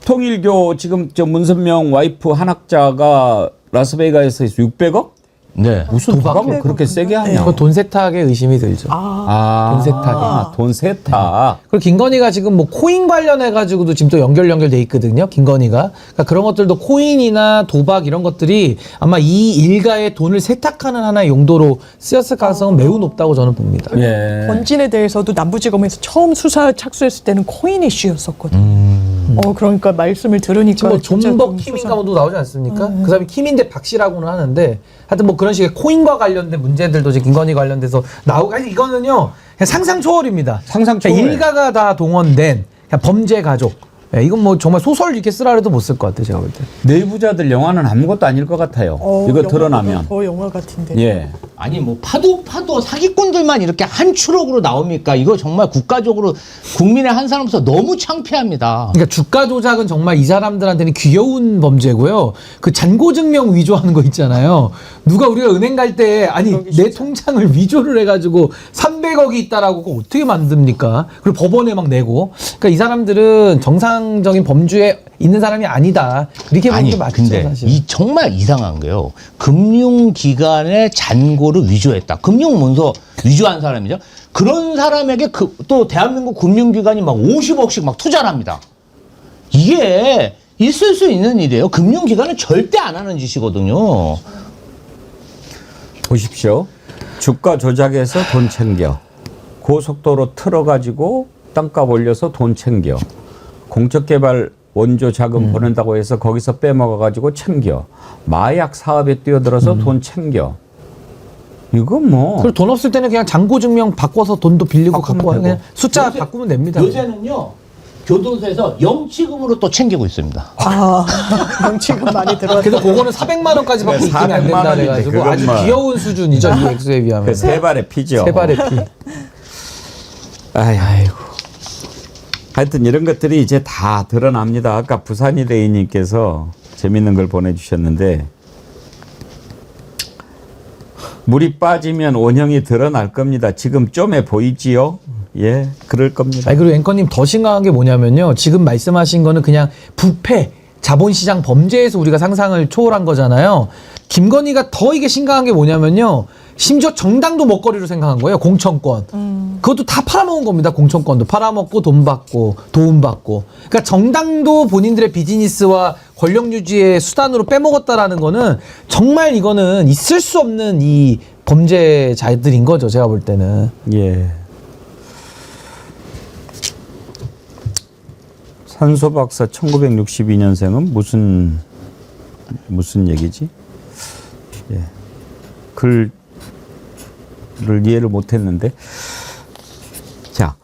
통일교 지금 저 문선명 와이프 한학자가 라스베이거스에서 600억? 네. 무슨 도박을 그렇게 세게 하냐? 그거 돈 세탁에 의심이 들죠. 돈 세탁에. 돈 세탁. 그리고 김건희가 지금 뭐 코인 관련해가지고도 지금 또 연결돼 있거든요. 김건희가. 그러니까 그런 것들도 코인이나 도박 이런 것들이 아마 이 일가의 돈을 세탁하는 하나의 용도로 쓰였을 가능성은 매우 높다고 저는 봅니다. 예. 권진에 대해서도 남부지검에서 처음 수사 착수했을 때는 코인 이슈였었거든. 그러니까 말씀을 들으니까 지금 뭐 진짜 존버 좀 킴인가 뭐도 나오지 않습니까? 그 사람이 킴인데 박씨라고는 하는데 하여튼 뭐 그런 식의 코인과 관련된 문제들도 지금 김건희 관련돼서 나오고 아니 이거는요 그냥 상상 초월입니다. 상상 초월. 그러니까 일가가 다 동원된 그냥 범죄 가족. 예, 이건 뭐 정말 소설 이렇게 쓰라 해도 못 쓸 것 같아요. 제가 볼 때. 내부자들 영화는 아무것도 아닐 것 같아요. 이거 영화보다 드러나면. 더 영화 같은데. 예. 아니 뭐 파도 사기꾼들만 이렇게 한 추록으로 나옵니까? 이거 정말 국가적으로 국민의 한 사람으로서 너무 창피합니다. 그러니까 주가 조작은 정말 이 사람들한테는 귀여운 범죄고요. 그 잔고 증명 위조하는 거 있잖아요. 누가 우리가 은행 갈 때 아니 내 통장을 위조를 해가지고 300억이 있다라고 그거 어떻게 만듭니까? 그리고 법원에 막 내고. 그러니까 이 사람들은 정상적인 범주에 있는 사람이 아니다. 이렇게 보는 게 맞죠, 근데 사실. 이 정말 이상한 게요. 금융기관의 잔고를 위조했다. 금융문서 위조한 사람이죠. 그런 사람에게 또 대한민국 금융기관이 막 50억씩 막 투자를 합니다. 이게 있을 수 있는 일이에요. 금융기관은 절대 안 하는 짓이거든요. 보십시오. 주가 조작해서 돈 챙겨. 고속도로 틀어가지고 땅값 올려서 돈 챙겨. 공적개발 원조 자금 보낸다고 해서 거기서 빼먹어가지고 챙겨. 마약 사업에 뛰어들어서 돈 챙겨. 이건 뭐. 그리고 돈 없을 때는 그냥 잔고 증명 바꿔서 돈도 빌리고 바꾸면 갖고 와요. 되고. 그냥 숫자 바꾸면 됩니다. 요새는요. 교도소에서 영치금으로 또 챙기고 있습니다. 명치금 많이 들어왔다. 그래서 그거는 400만 원까지 받고 입금이 안 400만 된다 원인데 해가지고 아주 그건 뭐. 귀여운 수준이죠. 이 액수에 비하면. 그 세 발의 피죠. 세 발의 피. 아이고. 하여튼 이런 것들이 이제 다 드러납니다. 아까 부산이대인님께서 재밌는 걸 보내주셨는데 물이 빠지면 원형이 드러날 겁니다. 지금 좀해 보이지요? 예, 그럴 겁니다. 아니, 그리고 앵커님 더 심각한 게 뭐냐면요. 지금 말씀하신 거는 그냥 부패, 자본시장 범죄에서 우리가 상상을 초월한 거잖아요. 김건희가 더 이게 심각한 게 뭐냐면요. 심지어 정당도 먹거리로 생각한 거예요. 공천권. 그것도 다 팔아먹은 겁니다. 공천권도 팔아먹고 돈 받고 도움받고. 그러니까 정당도 본인들의 비즈니스와 권력 유지의 수단으로 빼먹었다라는 거는 정말 이거는 있을 수 없는 이 범죄자들인 거죠. 제가 볼 때는. 예. 산소 박사 1962년생은 무슨 얘기지? 예. 글을 이해를 못했는데. 자,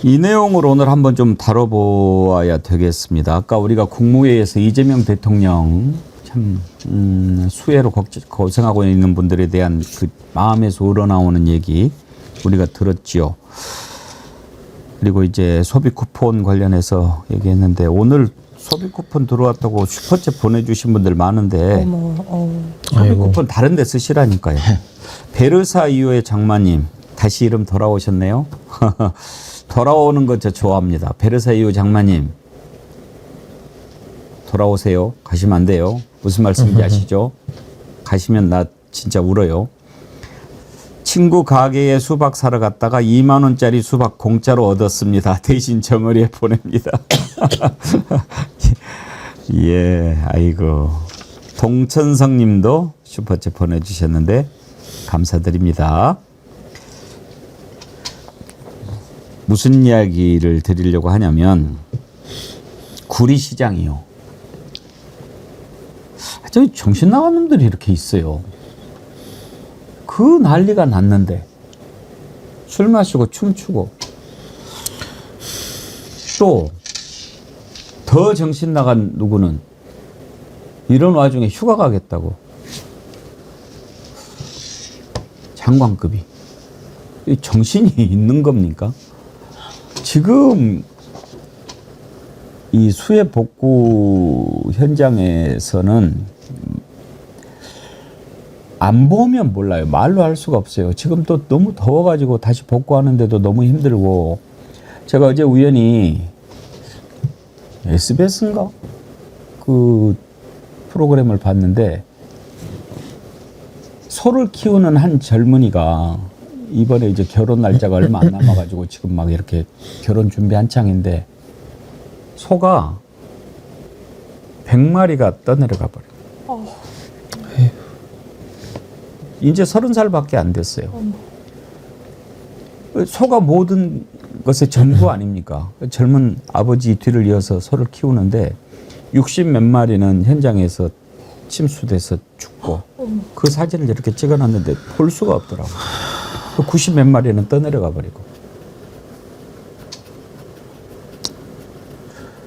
이 내용을 오늘 한번 좀 다뤄보아야 되겠습니다. 아까 우리가 국무회의에서 이재명 대통령 참 수해로 고생하고 있는 분들에 대한 그 마음에서 우러나오는 얘기 우리가 들었지요. 그리고 이제 소비 쿠폰 관련해서 얘기했는데 오늘 소비 쿠폰 들어왔다고 슈퍼챗 보내주신 분들 많은데 소비 아이고. 쿠폰 다른 데 쓰시라니까요. 베르사 이후의 장마님 다시 이름 돌아오셨네요. 돌아오는 거 저 좋아합니다. 베르사 이후 장마님 돌아오세요. 가시면 안 돼요. 무슨 말씀인지 아시죠? 가시면 나 진짜 울어요. 친구 가게에 수박 사러 갔다가 2만 원짜리 수박 공짜로 얻었습니다. 대신 정어리에 보냅니다. 예, 아이고. 동천성 님도 슈퍼챗 보내주셨는데 감사드립니다. 무슨 이야기를 드리려고 하냐면 구리시장이요. 저기 정신 나간 놈들이 이렇게 있어요. 그 난리가 났는데 술 마시고 춤추고 또 더 정신 나간 누구는 이런 와중에 휴가 가겠다고 장관급이 정신이 있는 겁니까? 지금 이 수해 복구 현장에서는 안 보면 몰라요. 말로 할 수가 없어요. 지금 또 너무 더워가지고 다시 복구하는데도 너무 힘들고 제가 어제 우연히 SBS인가? 그 프로그램을 봤는데 소를 키우는 한 젊은이가 이번에 이제 결혼 날짜가 얼마 안 남아가지고 지금 막 이렇게 결혼 준비 한창인데 소가 100마리가 떠내려가 버려요. 이제 30살밖에 안 됐어요. 소가 모든 것의 전부 아닙니까? 젊은 아버지 뒤를 이어서 소를 키우는데 60 몇 마리는 현장에서 침수돼서 죽고 그 사진을 이렇게 찍어놨는데 볼 수가 없더라고요. 90 몇 마리는 떠내려가 버리고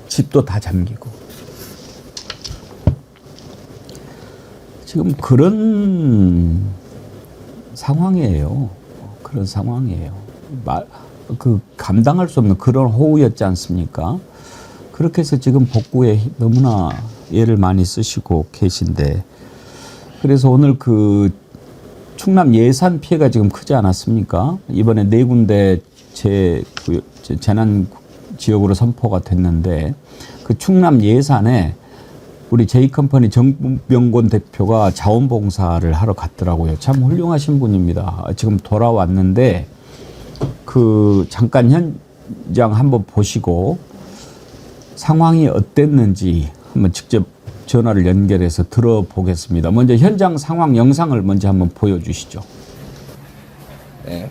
집도 다 잠기고 지금 그런 상황이에요. 그런 상황이에요. 그 감당할 수 없는 그런 호우였지 않습니까? 그렇게 해서 지금 복구에 너무나 애를 많이 쓰시고 계신데 그래서 오늘 그 충남 예산 피해가 지금 크지 않았습니까? 이번에 4군데 재난 지역으로 선포가 됐는데 그 충남 예산에 우리 J컴퍼니 정병곤 대표가 자원봉사를 하러 갔더라고요. 참 훌륭하신 분입니다. 지금 돌아왔는데 그 잠깐 현장 한번 보시고 상황이 어땠는지 한번 직접 전화를 연결해서 들어보겠습니다. 먼저 현장 상황 영상을 먼저 한번 보여주시죠. 네.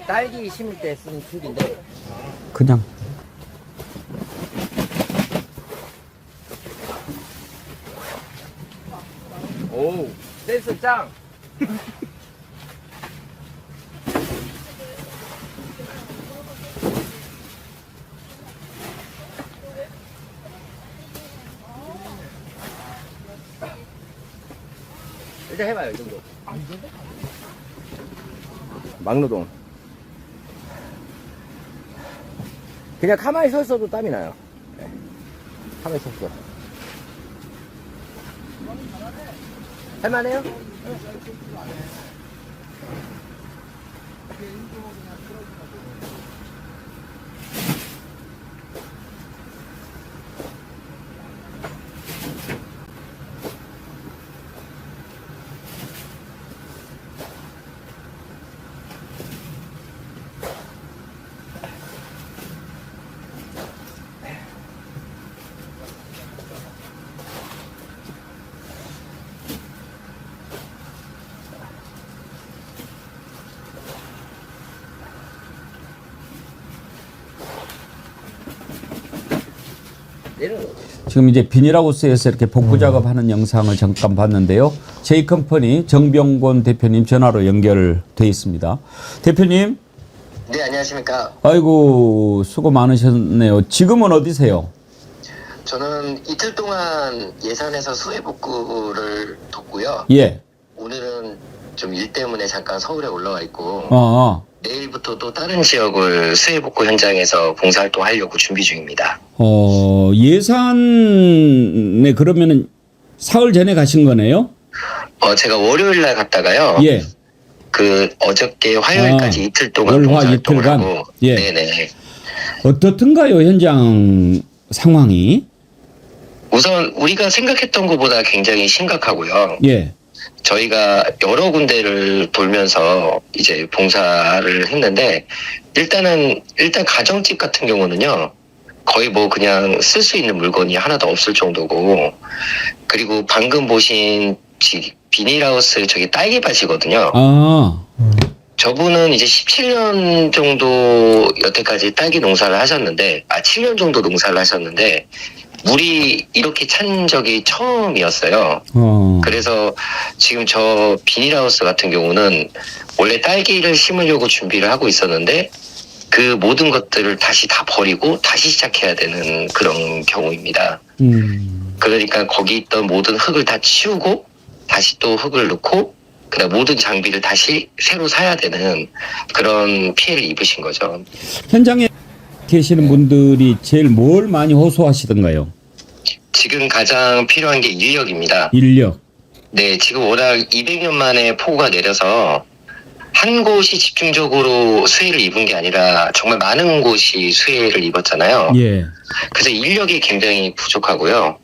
딸기 심을 때 쓴 툴인데 그냥 오 센스 짱. 일단 해봐요 이 정도. 막노동. 그냥 가만히 서 있어도 땀이 나요. 네. 가만히 서 있어. 할만해요? 지금 이제 비닐하우스에서 이렇게 복구 작업하는 영상을 잠깐 봤는데요. J컴퍼니 정병곤 대표님 전화로 연결돼 있습니다. 대표님, 네, 안녕하십니까. 아이고 수고 많으셨네요. 지금은 어디세요? 저는 이틀 동안 예산에서 수해 복구를 돕고요. 예. 오늘은 좀 일 때문에 잠깐 서울에 올라와 있고 내일부터 또 다른 지역을 수해 복구 현장에서 봉사활동 하려고 준비 중입니다. 예산에 그러면은 사흘 전에 가신 거네요? 제가 월요일 날 갔다가요. 예. 그 어저께 화요일까지 이틀 동안 월화 봉사활동을 이틀간? 하고. 예. 네네. 어떻든가요 현장 상황이? 우선 우리가 생각했던 것보다 굉장히 심각하고요. 예. 저희가 여러 군데를 돌면서 이제 봉사를 했는데 일단 가정집 같은 경우는요 거의 뭐 그냥 쓸 수 있는 물건이 하나도 없을 정도고, 그리고 방금 보신 비닐하우스 저기 딸기밭이거든요. 저분은 이제 17년 정도 여태까지 딸기 농사를 하셨는데 7년 정도 농사를 하셨는데 물이 이렇게 찬 적이 처음이었어요. 그래서 지금 저 비닐하우스 같은 경우는 원래 딸기를 심으려고 준비를 하고 있었는데 그 모든 것들을 다시 다 버리고 다시 시작해야 되는 그런 경우입니다. 그러니까 거기 있던 모든 흙을 다 치우고 다시 또 흙을 넣고 그다음 모든 장비를 다시 새로 사야 되는 그런 피해를 입으신 거죠. 현장에 계시는 분들이 제일 뭘 많이 호소하시던가요? 지금 가장 필요한 게 인력입니다. 인력. 네, 지금 워낙 200년 만에 폭우가 내려서 한 곳이 집중적으로 수해를 입은 게 아니라 정말 많은 곳이 수해를 입었잖아요. 예. 그래서 인력이 굉장히 부족하고요.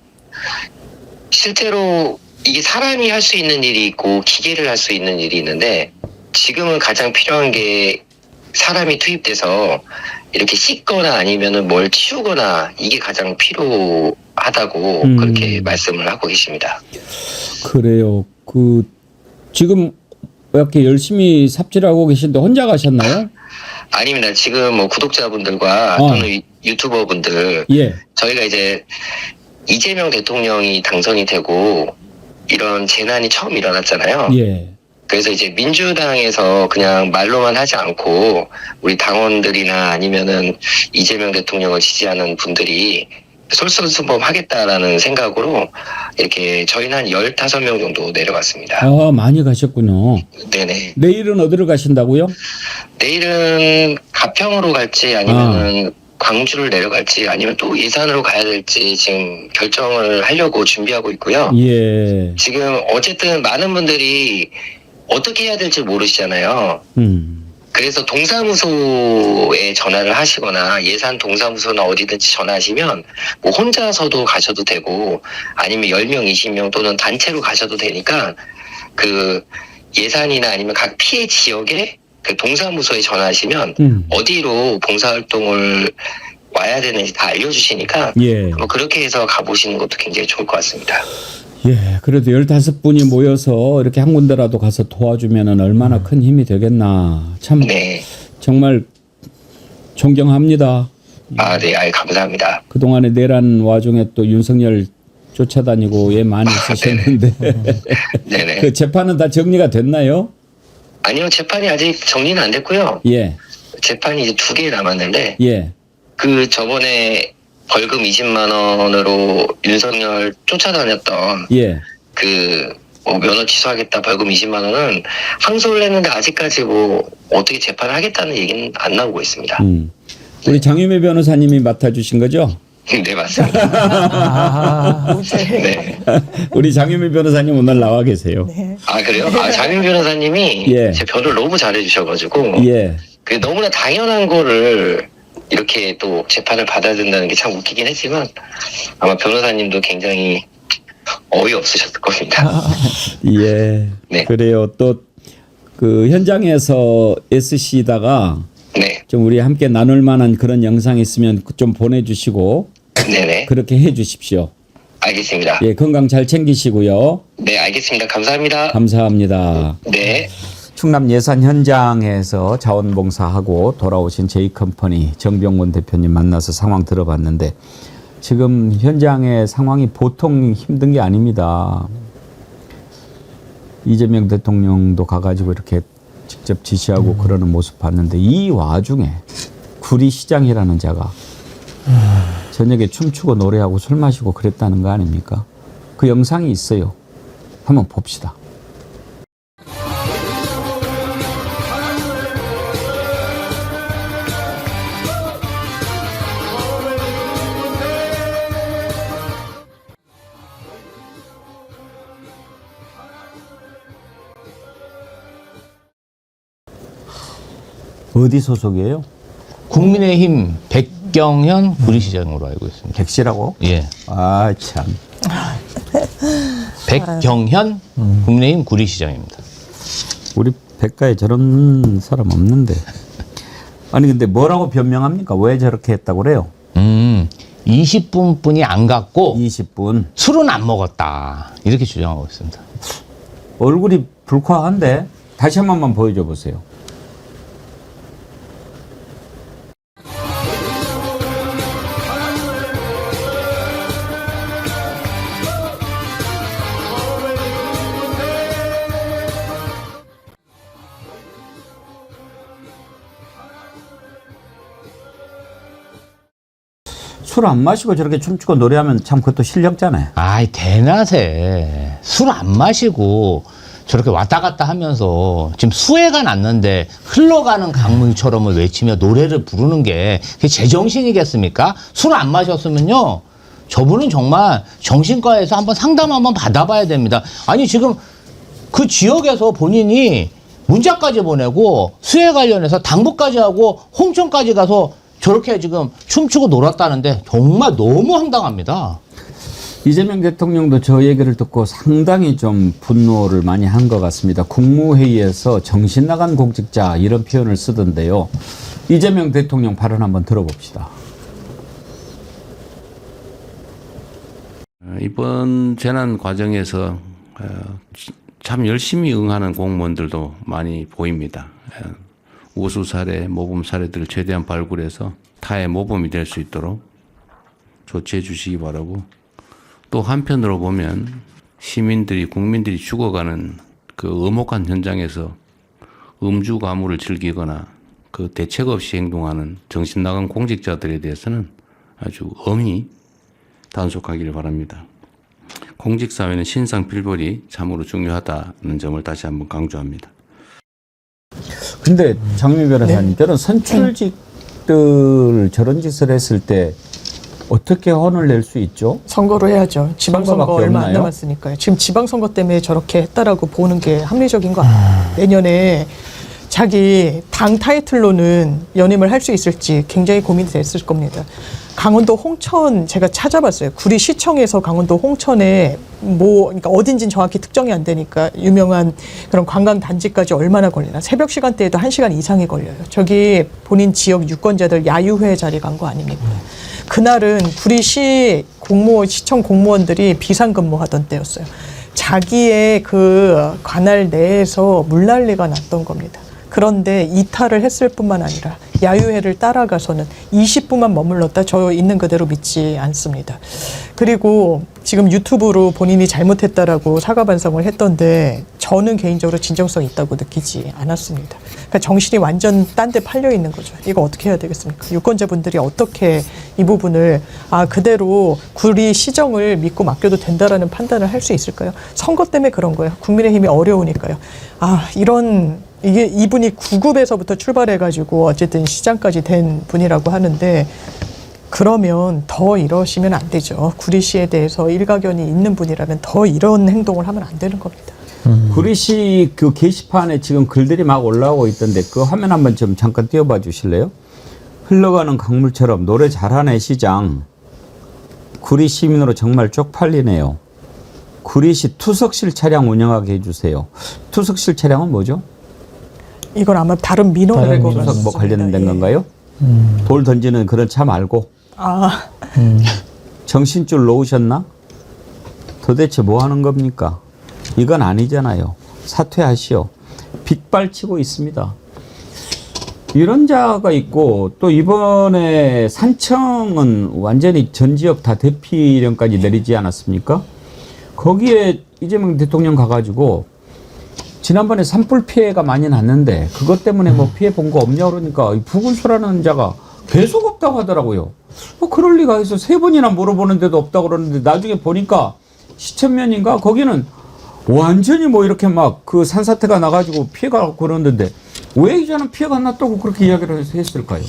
실제로 이게 사람이 할 수 있는 일이 있고 기계를 할 수 있는 일이 있는데 지금은 가장 필요한 게 사람이 투입돼서 이렇게 씻거나 아니면은 뭘 치우거나 이게 가장 필요하다고 그렇게 말씀을 하고 계십니다. 그래요. 지금 이렇게 열심히 삽질하고 계신데 혼자 가셨나요? 아닙니다. 지금 뭐 구독자분들과 또는 유튜버분들 예. 저희가 이제 이재명 대통령이 당선이 되고 이런 재난이 처음 일어났잖아요. 예. 그래서 이제 민주당에서 그냥 말로만 하지 않고 우리 당원들이나 아니면은 이재명 대통령을 지지하는 분들이 솔선수범하겠다라는 생각으로 이렇게 저희는 한 15명 정도 내려갔습니다. 많이 가셨군요. 네네. 내일은 어디로 가신다고요? 내일은 가평으로 갈지 아니면은 광주를 내려갈지 아니면 또 예산으로 가야 될지 지금 결정을 하려고 준비하고 있고요. 예. 지금 어쨌든 많은 분들이 어떻게 해야 될지 모르시잖아요. 그래서 동사무소에 전화를 하시거나 예산 동사무소나 어디든지 전화하시면 뭐 혼자서도 가셔도 되고 아니면 10명, 20명 또는 단체로 가셔도 되니까 그 예산이나 아니면 각 피해 지역에 그 동사무소에 전화하시면 어디로 봉사활동을 와야 되는지 다 알려주시니까 예. 뭐 그렇게 해서 가보시는 것도 굉장히 좋을 것 같습니다. 예, 그래도 15분이 모여서 이렇게 한 군데라도 가서 도와주면 얼마나 큰 힘이 되겠나. 참, 네. 정말 존경합니다. 네, 감사합니다. 그동안에 내란 와중에 또 윤석열 쫓아다니고 많이 있으셨는데. 네네. 그 재판은 다 정리가 됐나요? 아니요, 재판이 아직 정리는 안 됐고요. 예. 재판이 이제 2개 남았는데, 예. 그 저번에 벌금 20만 원으로 윤석열 쫓아다녔던 예. 뭐 면허 취소하겠다 벌금 20만 원은 항소를 했는데 아직까지 뭐 어떻게 재판을 하겠다는 얘기는 안 나오고 있습니다. 우리 장유미 변호사님이 맡아주신 거죠? 네, 맞습니다. 네. 우리 장유미 변호사님 오늘 나와 계세요. 네. 그래요? 장윤 변호사님이 예. 제 변호를 너무 잘해주셔가지고 예. 그 너무나 당연한 거를 이렇게 또 재판을 받아야 된다는 게 참 웃기긴 했지만 아마 변호사님도 굉장히 어이없으셨을 겁니다. 예. 네. 그래요. 또 그 현장에서 애쓰시다가 네. 좀 우리 함께 나눌 만한 그런 영상 있으면 좀 보내주시고 네네. 그렇게 해주십시오. 알겠습니다. 예, 건강 잘 챙기시고요. 네, 알겠습니다. 감사합니다. 감사합니다. 네. 충남 예산 현장에서 자원봉사하고 돌아오신 J컴퍼니 정병곤 대표님 만나서 상황 들어봤는데 지금 현장의 상황이 보통 힘든 게 아닙니다. 이재명 대통령도 가가지고 이렇게 직접 지시하고 그러는 모습 봤는데 이 와중에 구리시장이라는 자가 저녁에 춤추고 노래하고 술 마시고 그랬다는 거 아닙니까? 그 영상이 있어요. 한번 봅시다. 어디 소속이에요? 국민의힘 백경현 구리시장으로 알고 있습니다. 백씨라고? 예. 아, 참. 백경현 국민의힘 구리시장입니다. 우리 백가에 저런 사람 없는데. 아니, 근데 뭐라고 변명합니까? 왜 저렇게 했다고 그래요? 20분뿐이 안 갔고 20분. 술은 안 먹었다. 이렇게 주장하고 있습니다. 얼굴이 불쾌한데? 다시 한 번만 보여줘 보세요. 술 안 마시고 저렇게 춤추고 노래하면 참 그것도 실력자네. 아이, 대낮에 술 안 마시고 저렇게 왔다 갔다 하면서 지금 수해가 났는데 흘러가는 강물처럼을 외치며 노래를 부르는 게 그게 제정신이겠습니까? 술 안 마셨으면요. 저분은 정말 정신과에서 한번 상담 한번 받아봐야 됩니다. 아니, 지금 그 지역에서 본인이 문자까지 보내고 수해 관련해서 당부까지 하고 홍천까지 가서 저렇게 지금 춤추고 놀았다는데 정말 너무 황당합니다. 이재명 대통령도 저 얘기를 듣고 상당히 좀 분노를 많이 한 것 같습니다. 국무회의에서 정신 나간 공직자 이런 표현을 쓰던데요. 이재명 대통령 발언 한번 들어봅시다. 이번 재난 과정에서 참 열심히 응하는 공무원들도 많이 보입니다. 우수 사례, 모범 사례들을 최대한 발굴해서 타의 모범이 될 수 있도록 조치해 주시기 바라고, 또 한편으로 보면 시민들이, 국민들이 죽어가는 그 엄혹한 현장에서 음주 가무를 즐기거나 그 대책 없이 행동하는 정신 나간 공직자들에 대해서는 아주 엄히 단속하기를 바랍니다. 공직사회는 신상필벌이 참으로 중요하다는 점을 다시 한번 강조합니다. 근데 장미 변호사님, 저는 선출직들 저런 짓을 했을 때 어떻게 혼을 낼 수 있죠? 선거로 해야죠. 지방선거 선거밖에 얼마 안 없나요? 남았으니까요. 지금 지방선거 때문에 저렇게 했다라고 보는 게 합리적인 거 아니에요. 내년에 자기 당 타이틀로는 연임을 할 수 있을지 굉장히 고민이 됐을 겁니다. 강원도 홍천 제가 찾아봤어요. 구리시청에서 강원도 홍천에 그러니까 어딘지는 정확히 특정이 안 되니까 유명한 그런 관광 단지까지 얼마나 걸리나. 새벽 시간대에도 1시간 이상이 걸려요. 저기 본인 지역 유권자들 야유회 자리 간 거 아닙니까? 그날은 구리시 시청 공무원들이 비상근무하던 때였어요. 자기의 그 관할 내에서 물난리가 났던 겁니다. 그런데 이탈을 했을 뿐만 아니라 야유회를 따라가서는 20분만 머물렀다. 저 있는 그대로 믿지 않습니다. 그리고 지금 유튜브로 본인이 잘못했다라고 사과 반성을 했던데 저는 개인적으로 진정성 있다고 느끼지 않았습니다. 그러니까 정신이 완전 딴 데 팔려 있는 거죠. 이거 어떻게 해야 되겠습니까? 유권자분들이 어떻게 이 부분을 그대로 구리 시정을 믿고 맡겨도 된다라는 판단을 할 수 있을까요? 선거 때문에 그런 거예요. 국민의힘이 어려우니까요. 이분이 9급에서부터 출발해가지고 어쨌든 시장까지 된 분이라고 하는데 그러면 더 이러시면 안 되죠. 구리시에 대해서 일가견이 있는 분이라면 더 이런 행동을 하면 안 되는 겁니다. 구리시 그 게시판에 지금 글들이 막 올라오고 있던데 그 화면 한번 좀 잠깐 띄워봐 주실래요? 흘러가는 강물처럼 노래 잘하네 시장. 구리 시민으로 정말 쪽팔리네요. 구리시 투석실 차량 운영하게 해주세요. 투석실 차량은 뭐죠? 이건 아마 다른 민원을 투석 뭐 관련된 건가요? 돌 던지는 그런 차 말고. 정신줄 놓으셨나? 도대체 뭐 하는 겁니까? 이건 아니잖아요. 사퇴하시오. 빗발치고 있습니다. 이런 자가 있고 또 이번에 산청은 완전히 전 지역 다 대피령까지 내리지 않았습니까? 거기에 이재명 대통령 가가지고 지난번에 산불 피해가 많이 났는데 그것 때문에 뭐 피해 본 거 없냐 그러니까 부군수라는 자가 계속 없다고 하더라고요. 그럴 리가 해서 3번이나 물어보는데도 없다고 그러는데 나중에 보니까 시천면인가 거기는 완전히 뭐 이렇게 막 그 산사태가 나가지고 피해가 그러는데 왜 이제는 피해가 안 났다고 그렇게 이야기를 했을까요?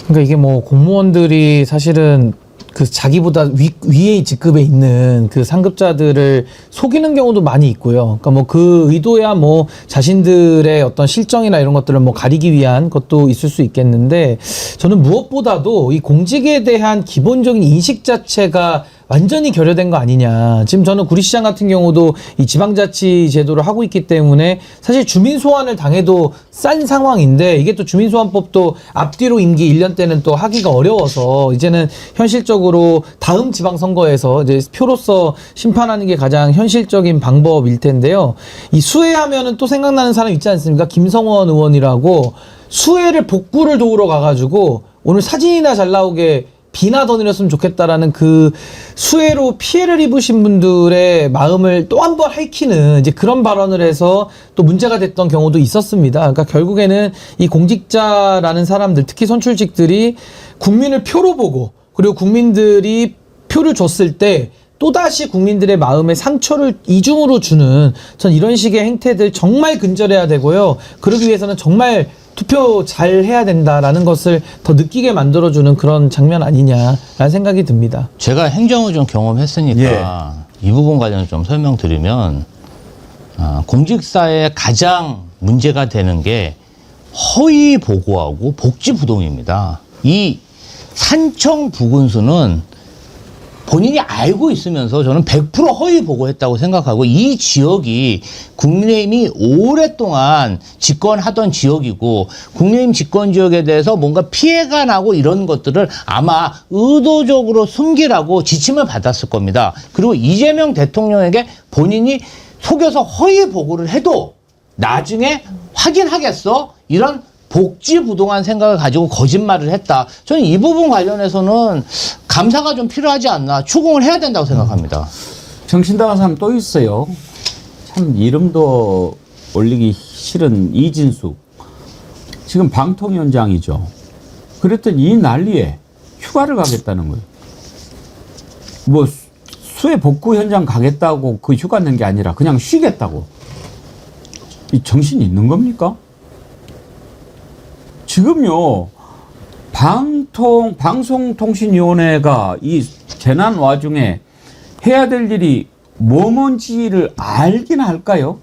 그러니까 이게 뭐 공무원들이 사실은 그 자기보다 위에 직급에 있는 그 상급자들을 속이는 경우도 많이 있고요. 그러니까 뭐 그 의도야 뭐 자신들의 어떤 실정이나 이런 것들을 뭐 가리기 위한 것도 있을 수 있겠는데 저는 무엇보다도 이 공직에 대한 기본적인 인식 자체가 완전히 결여된 거 아니냐. 지금 저는 구리시장 같은 경우도 이 지방자치 제도를 하고 있기 때문에 사실 주민소환을 당해도 싼 상황인데 이게 또 주민소환법도 앞뒤로 임기 1년 때는 또 하기가 어려워서 이제는 현실적으로 다음 지방선거에서 이제 표로서 심판하는 게 가장 현실적인 방법일 텐데요. 이 수해하면은 또 생각나는 사람 있지 않습니까? 김성원 의원이라고 수해를 복구를 도우러 가가지고 오늘 사진이나 잘 나오게 비나 더 내렸으면 좋겠다라는 그 수해로 피해를 입으신 분들의 마음을 또 한 번 핥히는 이제 그런 발언을 해서 또 문제가 됐던 경우도 있었습니다. 그러니까 결국에는 이 공직자라는 사람들, 특히 선출직들이 국민을 표로 보고 그리고 국민들이 표를 줬을 때 또다시 국민들의 마음에 상처를 이중으로 주는 전 이런 식의 행태들 정말 근절해야 되고요. 그러기 위해서는 정말 투표 잘 해야 된다라는 것을 더 느끼게 만들어주는 그런 장면 아니냐라는 생각이 듭니다. 제가 행정을 좀 경험했으니까 이 부분 관련해서 좀 설명드리면 공직사에 가장 문제가 되는 게 허위 보고하고 복지 부동입니다. 이 산청 부군수는 본인이 알고 있으면서 저는 100% 허위 보고했다고 생각하고 이 지역이 국민의힘이 오랫동안 집권하던 지역이고 국민의힘 집권 지역에 대해서 뭔가 피해가 나고 이런 것들을 아마 의도적으로 숨기라고 지침을 받았을 겁니다. 그리고 이재명 대통령에게 본인이 속여서 허위 보고를 해도 나중에 확인하겠어? 이런 복지부동한 생각을 가지고 거짓말을 했다. 저는 이 부분 관련해서는 감사가 좀 필요하지 않나, 추궁을 해야 된다고 생각합니다. 정신당한 사람 또 있어요. 참 이름도 올리기 싫은 이진숙. 지금 방통위원장이죠. 그랬더니 이 난리에 휴가를 가겠다는 거예요. 뭐 수해 복구 현장 가겠다고 그 휴가 낸 게 아니라 그냥 쉬겠다고. 이 정신이 있는 겁니까? 지금요, 방송통신위원회가 이 재난 와중에 해야 될 일이 뭔지를 알긴 할까요?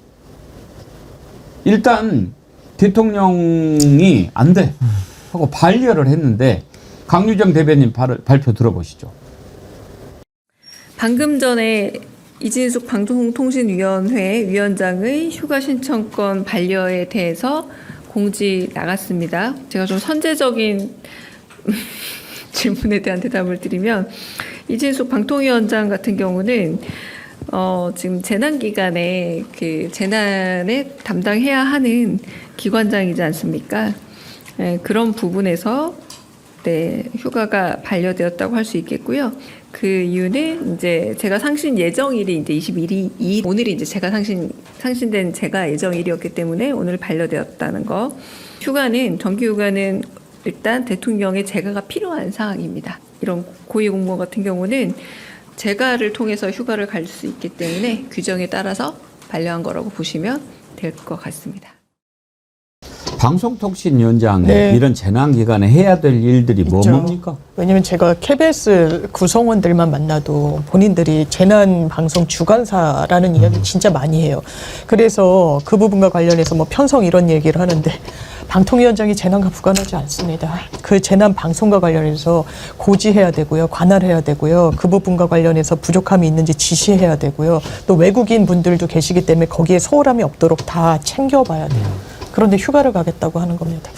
일단 대통령이 안 돼 하고 반려를 했는데 강유정 대변인 발표 들어보시죠. 방금 전에 이진숙 방송통신위원회 위원장의 휴가 신청권 반려에 대해서 공지 나갔습니다. 제가 좀 선제적인 질문에 대한 대답을 드리면 이진숙 방통위원장 같은 경우는 지금 재난 기간에 그 재난에 담당해야 하는 기관장이지 않습니까? 그런 부분에서 휴가가 반려되었다고 할 수 있겠고요. 그 이유는 이제 제가 상신 예정일이 이제 21일, 오늘이 이제 제가 상신된 제가 예정일이었기 때문에 오늘 반려되었다는 거. 휴가는, 정기휴가는 일단 대통령의 재가가 필요한 상황입니다. 이런 고위공무원 같은 경우는 재가를 통해서 휴가를 갈 수 있기 때문에 규정에 따라서 반려한 거라고 보시면 될 것 같습니다. 방송통신위원장 이런 재난 기간에 해야 될 일들이 뭡니까? 왜냐면 제가 KBS 구성원들만 만나도 본인들이 재난 방송 주관사라는 이야기 진짜 많이 해요. 그래서 그 부분과 관련해서 뭐 편성 이런 얘기를 하는데 방통위원장이 재난과 무관하지 않습니다. 그 재난 방송과 관련해서 고지해야 되고요. 관할해야 되고요. 그 부분과 관련해서 부족함이 있는지 지시해야 되고요. 또 외국인 분들도 계시기 때문에 거기에 소홀함이 없도록 다 챙겨봐야 돼요. 그런데 휴가를 가겠다고 하는 겁니다.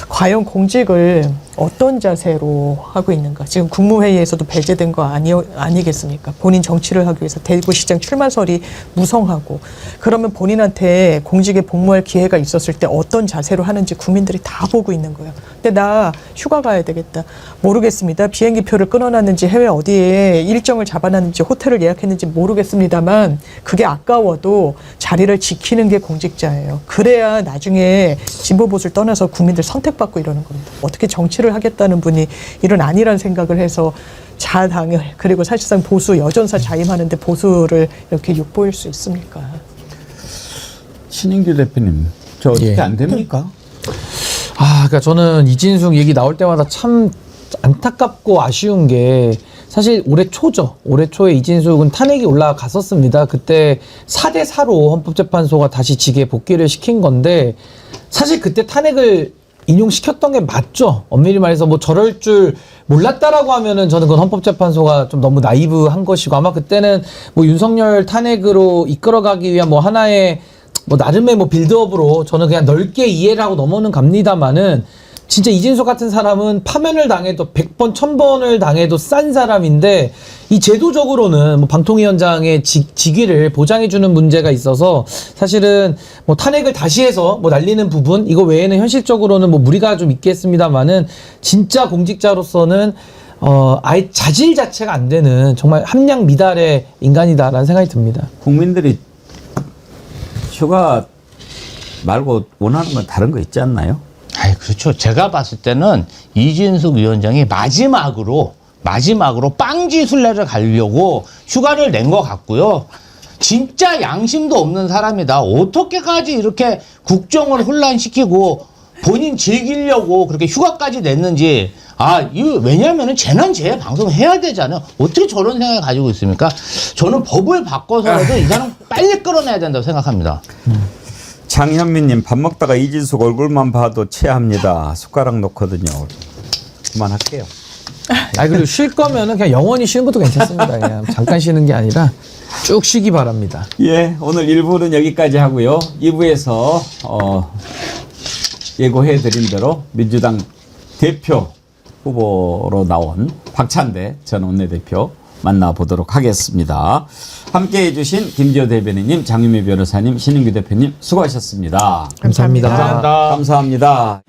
과연 공직을 어떤 자세로 하고 있는가. 지금 국무회의에서도 배제된 거 아니겠습니까? 본인 정치를 하기 위해서 대구시장 출마설이 무성하고 그러면 본인한테 공직에 복무할 기회가 있었을 때 어떤 자세로 하는지 국민들이 다 보고 있는 거예요. 근데 나 휴가 가야 되겠다. 모르겠습니다. 비행기표를 끊어놨는지 해외 어디에 일정을 잡아놨는지 호텔을 예약했는지 모르겠습니다만 그게 아까워도 자리를 지키는 게 공직자예요. 그래야 나중에 진보 보수를 떠나서 국민들 선택받고 이러는 겁니다. 어떻게 정치를 하겠다는 분이 이런 아니란 생각을 해서 자당을 그리고 사실상 보수 여전사 자임하는데 보수를 이렇게 욕보일 수 있습니까? 신인규 대표님, 저 어떻게 예. 안 됩니까? 그러니까 저는 이진숙 얘기 나올 때마다 참 안타깝고 아쉬운 게 사실 올해 초죠. 올해 초에 이진숙은 탄핵이 올라갔었습니다. 그때 4대 4로 헌법재판소가 다시 직에 복귀를 시킨 건데 사실 그때 탄핵을 인용시켰던 게 맞죠. 엄밀히 말해서 뭐 저럴 줄 몰랐다라고 하면은 저는 그건 헌법재판소가 좀 너무 나이브한 것이고 아마 그때는 뭐 윤석열 탄핵으로 이끌어가기 위한 뭐 하나의 뭐 나름의 뭐 빌드업으로 저는 그냥 넓게 이해를 하고 넘어는 갑니다만은 진짜 이진숙 같은 사람은 파면을 당해도 100번, 1000번을 당해도 싼 사람인데 이 제도적으로는 뭐 방통위원장의 직위를 보장해주는 문제가 있어서 사실은 뭐 탄핵을 다시 해서 뭐 날리는 부분 이거 외에는 현실적으로는 뭐 무리가 좀 있겠습니다만은 진짜 공직자로서는 아예 자질 자체가 안 되는 정말 함량 미달의 인간이다라는 생각이 듭니다. 국민들이 휴가 말고 원하는 건 다른 거 있지 않나요? 그렇죠. 제가 봤을 때는 이진숙 위원장이 마지막으로 빵지 순례를 가려고 휴가를 낸 것 같고요. 진짜 양심도 없는 사람이다. 어떻게까지 이렇게 국정을 혼란시키고 본인 즐기려고 그렇게 휴가까지 냈는지. 이거 왜냐면은 재난재해 방송 해야 되잖아요. 어떻게 저런 생각을 가지고 있습니까? 저는 법을 바꿔서라도 이 사람 빨리 끌어내야 된다고 생각합니다. 장현민님, 밥 먹다가 이진숙 얼굴만 봐도 체합니다. 숟가락 놓거든요. 그만할게요. 그리고 쉴 거면은 그냥 영원히 쉬는 것도 괜찮습니다. 그냥 잠깐 쉬는 게 아니라 쭉 쉬기 바랍니다. 예, 오늘 1부는 여기까지 하고요. 2부에서 예고해드린 대로 민주당 대표 후보로 나온 박찬대 전 원내대표 만나보도록 하겠습니다. 함께해 주신 김지호 대변인님, 장유미 변호사님, 신인규 대표님 수고하셨습니다. 감사합니다. 감사합니다.